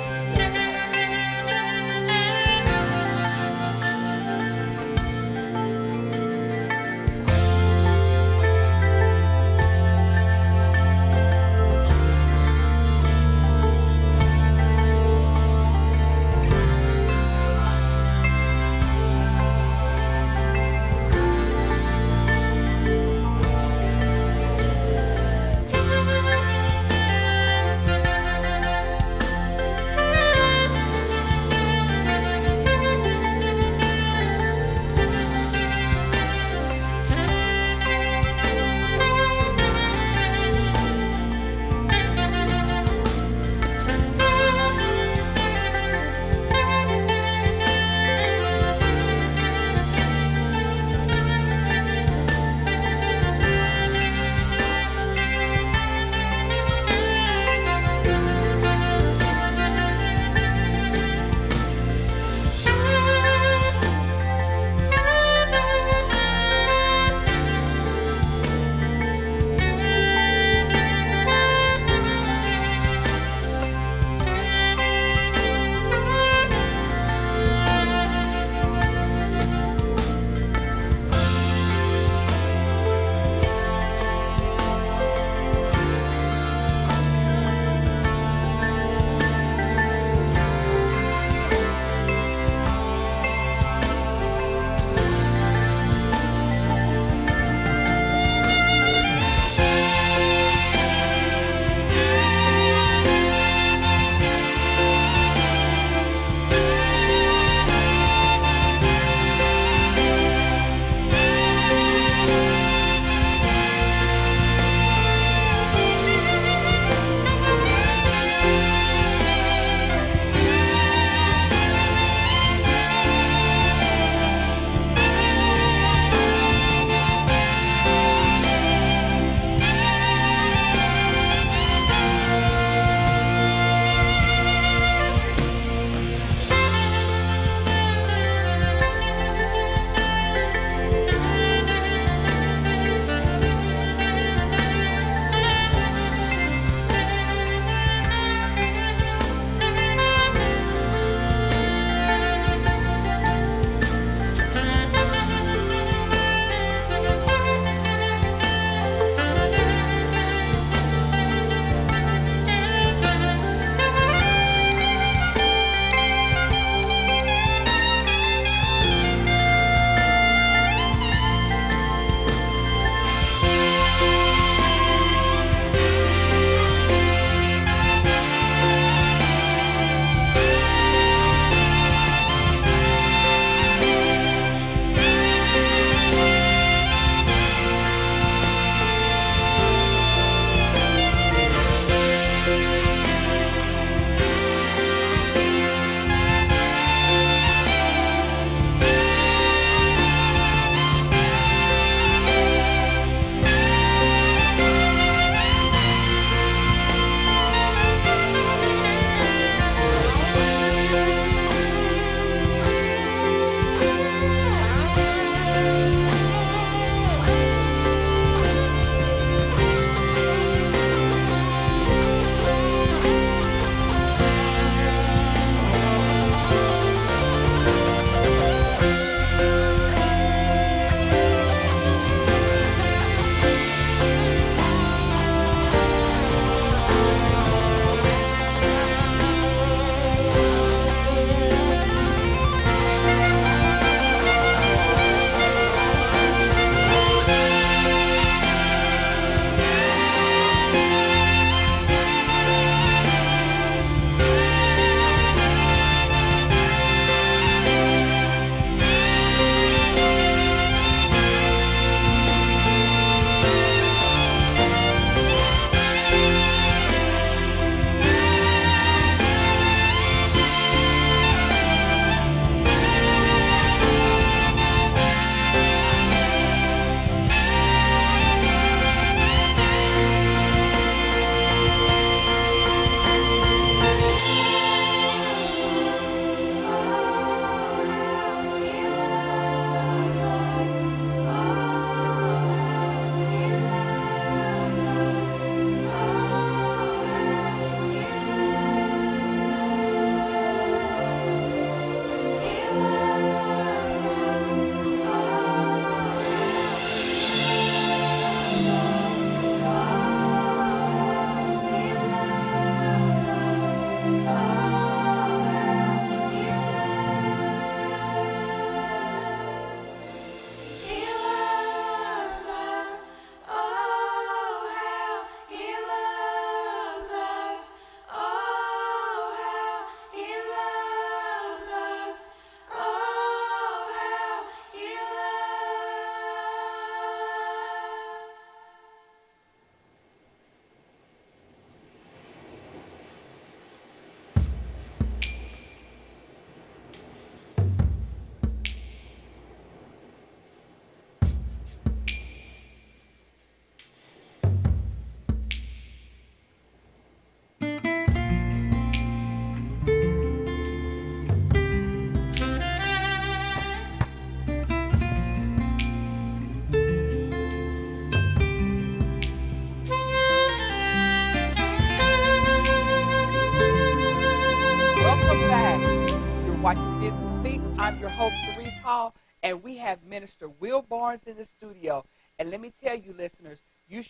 I'm your host, Therese Hall, and we have Minister Will Barnes in the studio. And let me tell you, listeners,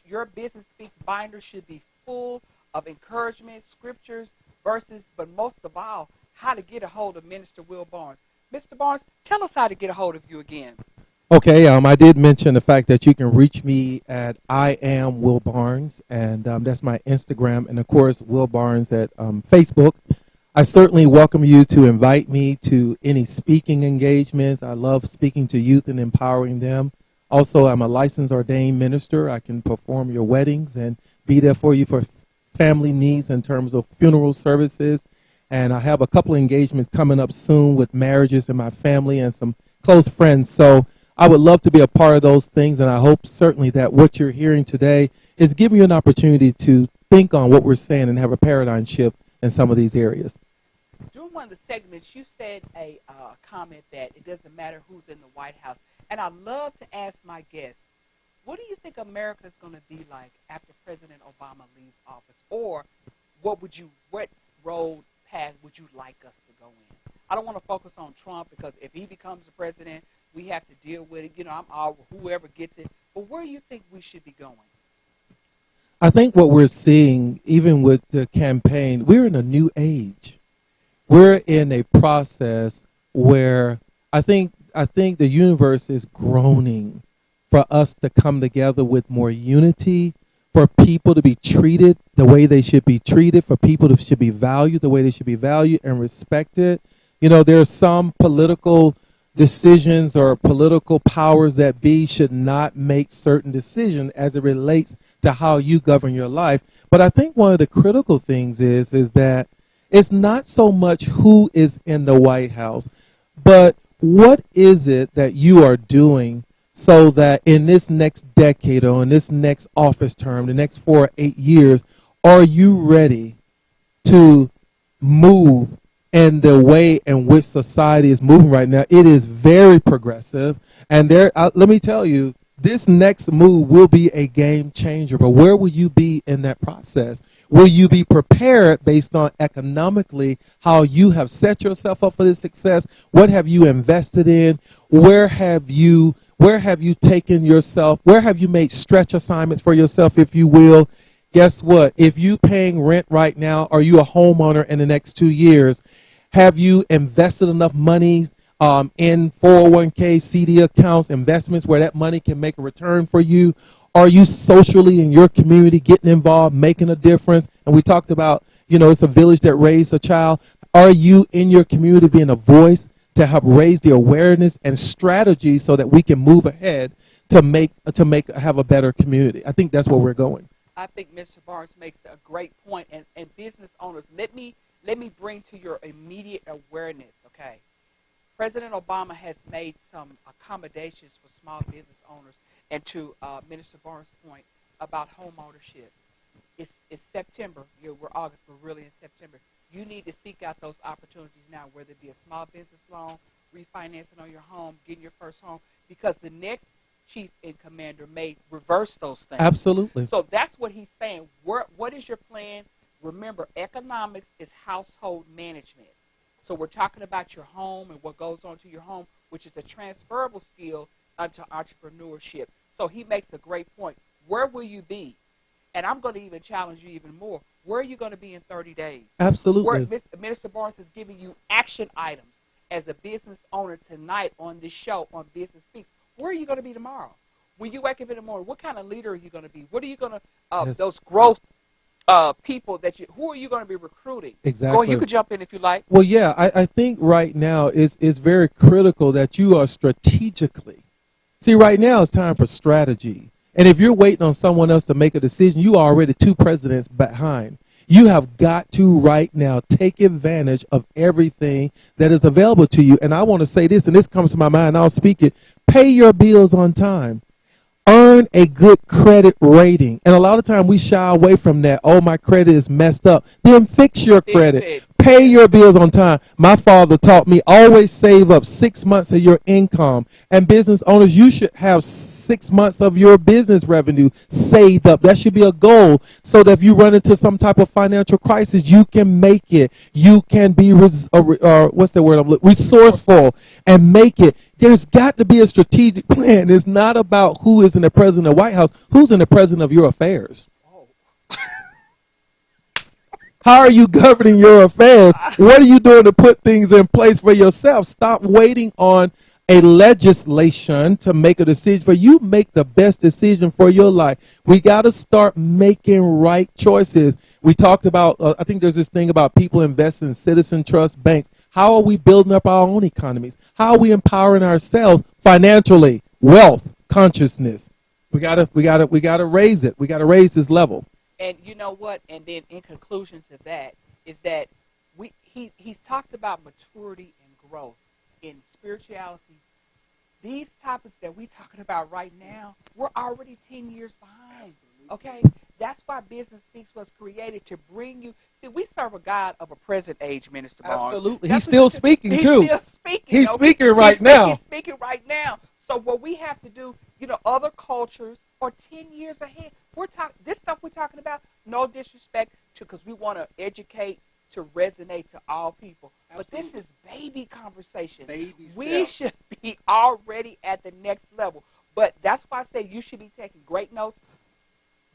your Business Speaks binder should be full of encouragement, scriptures, verses, but most of all, how to get a hold of Minister Will Barnes. Mr. Barnes, tell us how to get a hold of you again. Okay, I did mention the fact that you can reach me at I am Will Barnes, and that's my Instagram, and of course, Will Barnes at Facebook. I certainly welcome you to invite me to any speaking engagements. I love speaking to youth and empowering them. Also, I'm a licensed ordained minister. I can perform your weddings and be there for you for family needs in terms of funeral services. And I have a couple of engagements coming up soon with marriages in my family and some close friends. So I would love to be a part of those things, and I hope certainly that what you're hearing today is giving you an opportunity to think on what we're saying and have a paradigm shift in some of these areas. During one of the segments, you said a comment that it doesn't matter who's in the White House. And I love to ask my guests, what do you think America is going to be like after President Obama leaves office? Or what road path would you like us to go in? I don't want to focus on Trump because if he becomes the president, we have to deal with it. I'm all whoever gets it. But where do you think we should be going? I think what we're seeing, even with the campaign, we're in a new age. We're in a process where I think the universe is groaning for us to come together with more unity, for people to be treated the way they should be treated, for people to should be valued the way they should be valued and respected. There are some political decisions or political powers that be should not make certain decisions as it relates to how you govern your life. But I think one of the critical things is that it's not so much who is in the White House, but what is it that you are doing so that in this next decade or in this next office term, the next 4 or 8 years, are you ready to move in the way in which society is moving right now? It is very progressive. And let me tell you, this next move will be a game changer. But where will you be in that process? Will you be prepared based on economically how you have set yourself up for this success? What have you invested in? Where have you taken yourself? Where have you made stretch assignments for yourself, if you will? Guess what? If you paying rent right now, are you a homeowner in the next 2 years? Have you invested enough money in 401k, CD accounts, investments where that money can make a return for you? Are you socially in your community getting involved, making a difference? And we talked about, it's a village that raised a child. Are you in your community being a voice to help raise the awareness and strategy so that we can move ahead to have a better community? I think that's where we're going. I think Mr. Barnes makes a great point. And business owners, let me bring to your immediate awareness, okay? President Obama has made some accommodations for small business owners. And to Minister Barnes' point about home ownership, it's September. We're August, but really in September. You need to seek out those opportunities now, whether it be a small business loan, refinancing on your home, getting your first home, because the next chief in commander may reverse those things. Absolutely. So that's what he's saying. What is your plan? Remember, economics is household management. So we're talking about your home and what goes on to your home, which is a transferable skill unto entrepreneurship. So he makes a great point. Where will you be? And I'm going to even challenge you even more. Where are you going to be in 30 days? Absolutely. Minister Barnes is giving you action items as a business owner tonight on this show on Business Speaks. Where are you going to be tomorrow? When you wake up in the morning, what kind of leader are you going to be? What are you going to, yes. Those growth people who are you going to be recruiting? Exactly. Go ahead, you could jump in if you like. Well, yeah, I think right now it's very critical that you are strategically. See, right now it's time for strategy. And if you're waiting on someone else to make a decision, you are already 2 presidents behind. You have got to right now take advantage of everything that is available to you. And I want to say this, and this comes to my mind, I'll speak it. Pay your bills on time. Earn a good credit rating. And a lot of time we shy away from that. Oh, my credit is messed up. Then fix your credit. Pay your bills on time. My father taught me always save up 6 months of your income. And business owners, you should have 6 months of your business revenue saved up. That should be a goal so that if you run into some type of financial crisis, you can make it. You can be, resourceful and make it. There's got to be a strategic plan. It's not about who is in the president of the White House. Who's in the president of your affairs? How are you governing your affairs? What are you doing to put things in place for yourself? Stop waiting on a legislation to make a decision for you. Make the best decision for your life. We got to start making right choices. We talked about, I think there's this thing about people investing in citizen trust banks. How are we building up our own economies? How are we empowering ourselves financially? Wealth, consciousness. We gotta raise it. We gotta raise this level. And you know what? And then in conclusion to that is that he's talked about maturity and growth in spirituality. These topics that we're talking about right now, we're already 10 years behind. Okay? That's why Business Speaks was created, to bring you. See, we serve a God of a present age, Minister Barnes. Absolutely. He's still speaking, too. He's still speaking. He's speaking right now. He's speaking right now. So what we have to do, other cultures are 10 years ahead. This stuff we're talking about, no disrespect to, because we want to educate to resonate to all people. Absolutely. But this is baby conversation. We should be already at the next level. But that's why I say you should be taking great notes.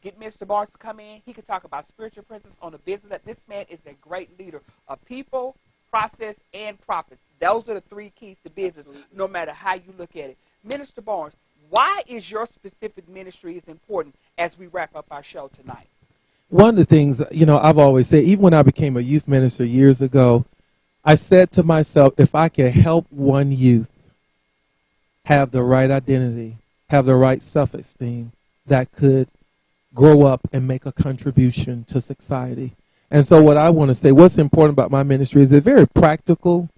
Get Mr. Barnes to come in. He could talk about spiritual presence on the business. This man is a great leader of people, process, and profits. Those are the three keys to business, Absolutely. No matter how you look at it. Minister Barnes, why is your specific ministry is important as we wrap up our show tonight? One of the things, I've always said, even when I became a youth minister years ago, I said to myself, if I can help one youth have the right identity, have the right self-esteem, that could grow up and make a contribution to society. And so what I want to say, what's important about my ministry is it's very practical.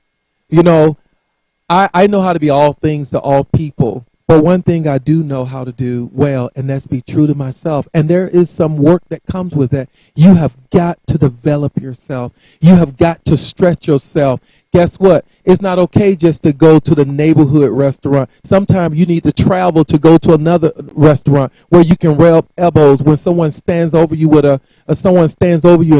I know how to be all things to all people. But one thing I do know how to do well, and that's be true to myself. And there is some work that comes with that. You have got to develop yourself. You have got to stretch yourself. Guess what? It's not okay just to go to the neighborhood restaurant. Sometimes you need to travel to go to another restaurant where you can rub elbows when someone stands over you and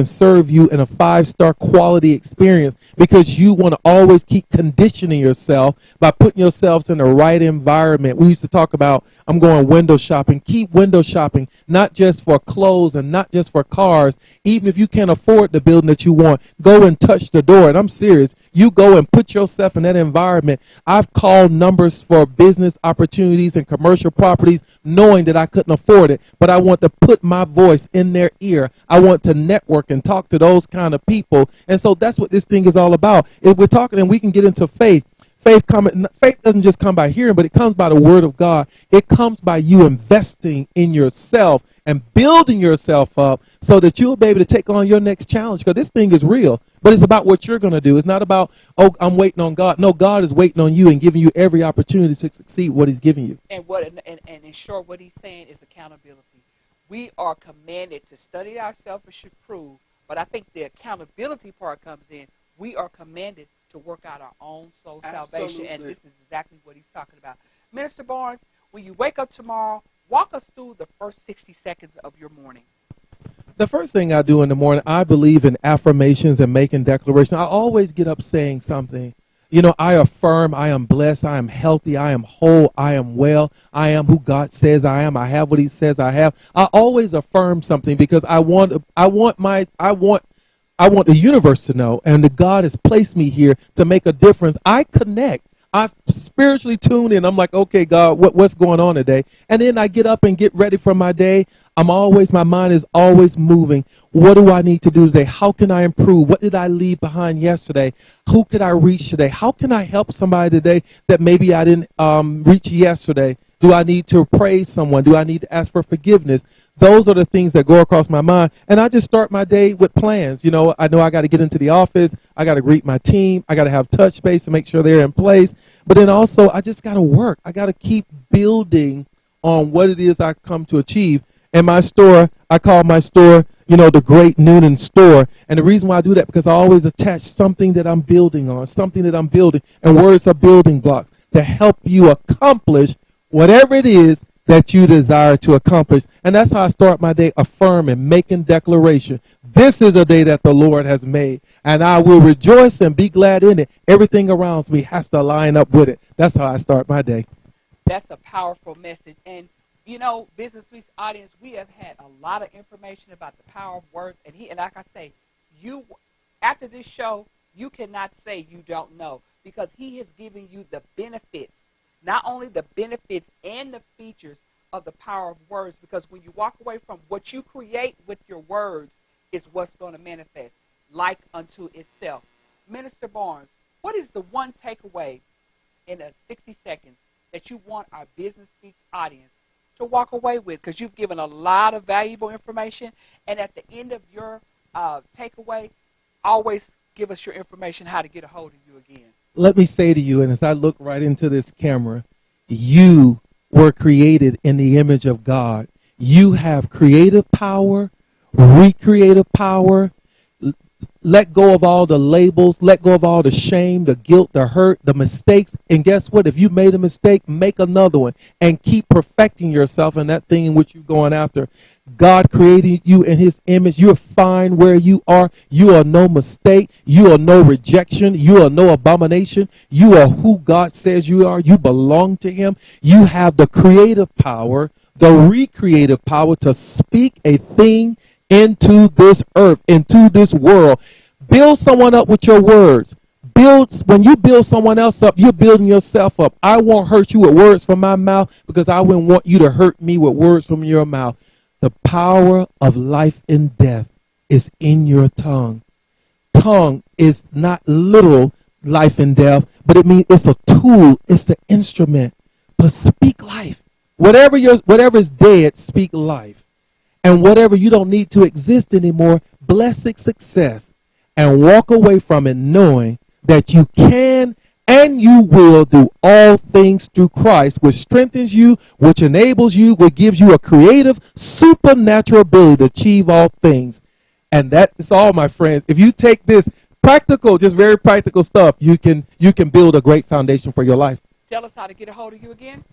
serve you in a 5-star quality experience, because you want to always keep conditioning yourself by putting yourselves in the right environment. We used to talk about, I'm going window shopping. Keep window shopping, not just for clothes and not just for cars. Even if you can't afford the building that you want, go and touch the door. And I'm serious. You go and put yourself in that environment. I've called numbers for business opportunities and commercial properties knowing that I couldn't afford it, but I want to put my voice in their ear. I want to network and talk to those kind of people. And so that's what this thing is all about. If we're talking, and we can get into faith. Faith doesn't just come by hearing, but it comes by the word of God. It comes by you investing in yourself and building yourself up so that you'll be able to take on your next challenge, because this thing is real. But it's about what you're going to do. It's not about, I'm waiting on God. No, God is waiting on you and giving you every opportunity to succeed what he's giving you. And in short, what he's saying is accountability. We are commanded to study ourselves and should prove, but I think the accountability part comes in. We are commanded to work out our own soul salvation, and this is exactly what he's talking about. Minister Barnes, when you wake up tomorrow, walk us through the first 60 seconds of your morning. The first thing I do in the morning, I believe in affirmations and making declarations. I always get up saying something. I affirm, I am blessed, I am healthy, I am whole, I am well, I am who God says I am, I have what he says I have. I always affirm something because I want the universe to know, and that God has placed me here to make a difference. I connect. I spiritually tune in. I'm like, okay, God, what's going on today? And then I get up and get ready for my day. My mind is always moving. What do I need to do today? How can I improve? What did I leave behind yesterday? Who could I reach today? How can I help somebody today that maybe I didn't reach yesterday? Do I need to praise someone? Do I need to ask for forgiveness? Those are the things that go across my mind. And I just start my day with plans. I know I got to get into the office. I got to greet my team. I got to have touch base to make sure they're in place. But then also, I just got to work. I got to keep building on what it is I come to achieve. And my store, I call my store, the great Noonan store. And the reason why I do that, because I always attach something that I'm building on, something that I'm building. And words are building blocks to help you accomplish whatever it is that you desire to accomplish. And that's how I start my day, affirming, making declaration. This is a day that the Lord has made, and I will rejoice and be glad in it. Everything around me has to line up with it. That's how I start my day. That's a powerful message. And, Business Suites audience, we have had a lot of information about the power of words. And like I say, after this show, you cannot say you don't know, because he has given you the benefits, not only the benefits and the features of the power of words, because when you walk away from what you create with your words is what's going to manifest like unto itself. Minister Barnes, what is the one takeaway in 60 seconds that you want our Business Speaks audience to walk away with? Because you've given a lot of valuable information, and at the end of your takeaway, always give us your information, how to get a hold of you again. Let me say to you, and as I look right into this camera, you were created in the image of God. You have creative power, recreative power. Let go of all the labels. Let go of all the shame, the guilt, the hurt, the mistakes. And guess what? If you made a mistake, make another one and keep perfecting yourself in that thing in which you're going after. God created you in his image. You're fine where you are. You are no mistake. You are no rejection. You are no abomination. You are who God says you are. You belong to him. You have the creative power, the recreative power to speak a thing into this earth, into this world. Build someone up with your words. When you build someone else up, you're building yourself up. I won't hurt you with words from my mouth, because I wouldn't want you to hurt me with words from your mouth. The power of life and death is in your tongue. Tongue is not literal life and death, but it means it's a tool, it's the instrument. But speak life. Whatever is dead, speak life. And whatever you don't need to exist anymore, bless its success and walk away from it knowing that you can and you will do all things through Christ, which strengthens you, which enables you, which gives you a creative, supernatural ability to achieve all things. And that is all, my friends. If you take this practical, just very practical stuff, you can build a great foundation for your life. Tell us how to get a hold of you again.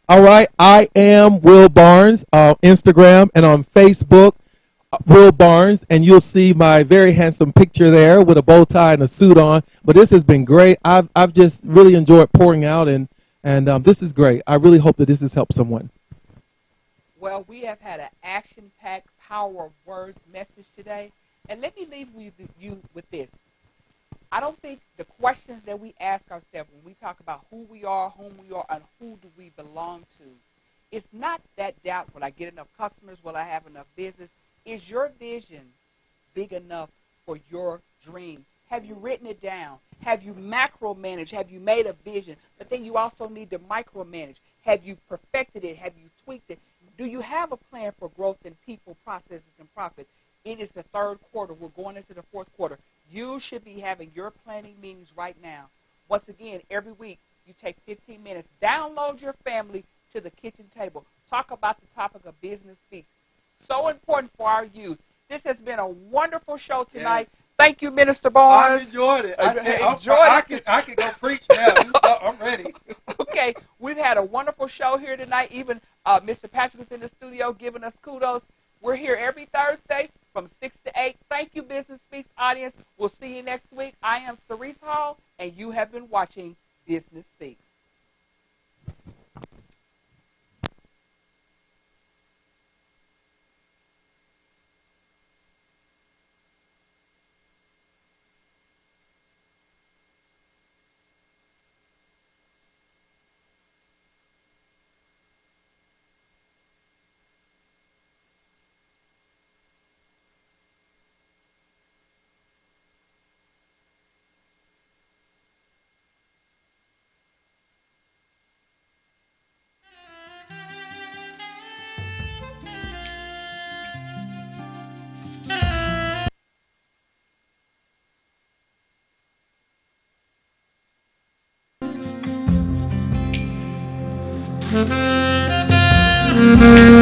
All right, I am Will Barnes on Instagram and on Facebook, Will Barnes, and you'll see my very handsome picture there with a bow tie and a suit on. But this has been great. I've just really enjoyed pouring out, and this is great. I really hope that this has helped someone. Well, we have had an action-packed power of words message today, and let me leave you with this. I don't think the questions that we ask ourselves when we talk about who we are, whom we are, and who do we belong to, it's not that doubt, will I get enough customers, will I have enough business? Is your vision big enough for your dream? Have you written it down? Have you macro-managed? Have you made a vision? But then you also need to micro-manage. Have you perfected it? Have you tweaked it? Do you have a plan for growth in people, processes, and profit? It is the third quarter. We're going into the fourth quarter. You should be having your planning meetings right now. Once again, every week you take 15 minutes. Download your family to the kitchen table. Talk about the topic of Business Speaks. So important for our youth. This has been a wonderful show tonight. Yes. Thank you, Minister Barnes. I enjoyed it. I could go preach now. I'm ready. Okay, we've had a wonderful show here tonight. Even Mr. Patrick is in the studio giving us kudos. We're here every Thursday from 6 to 8. Thank you, Business Speaks audience. We'll see you next week. I am Cerise Hall, and you have been watching Business Speaks. Mm-hmm.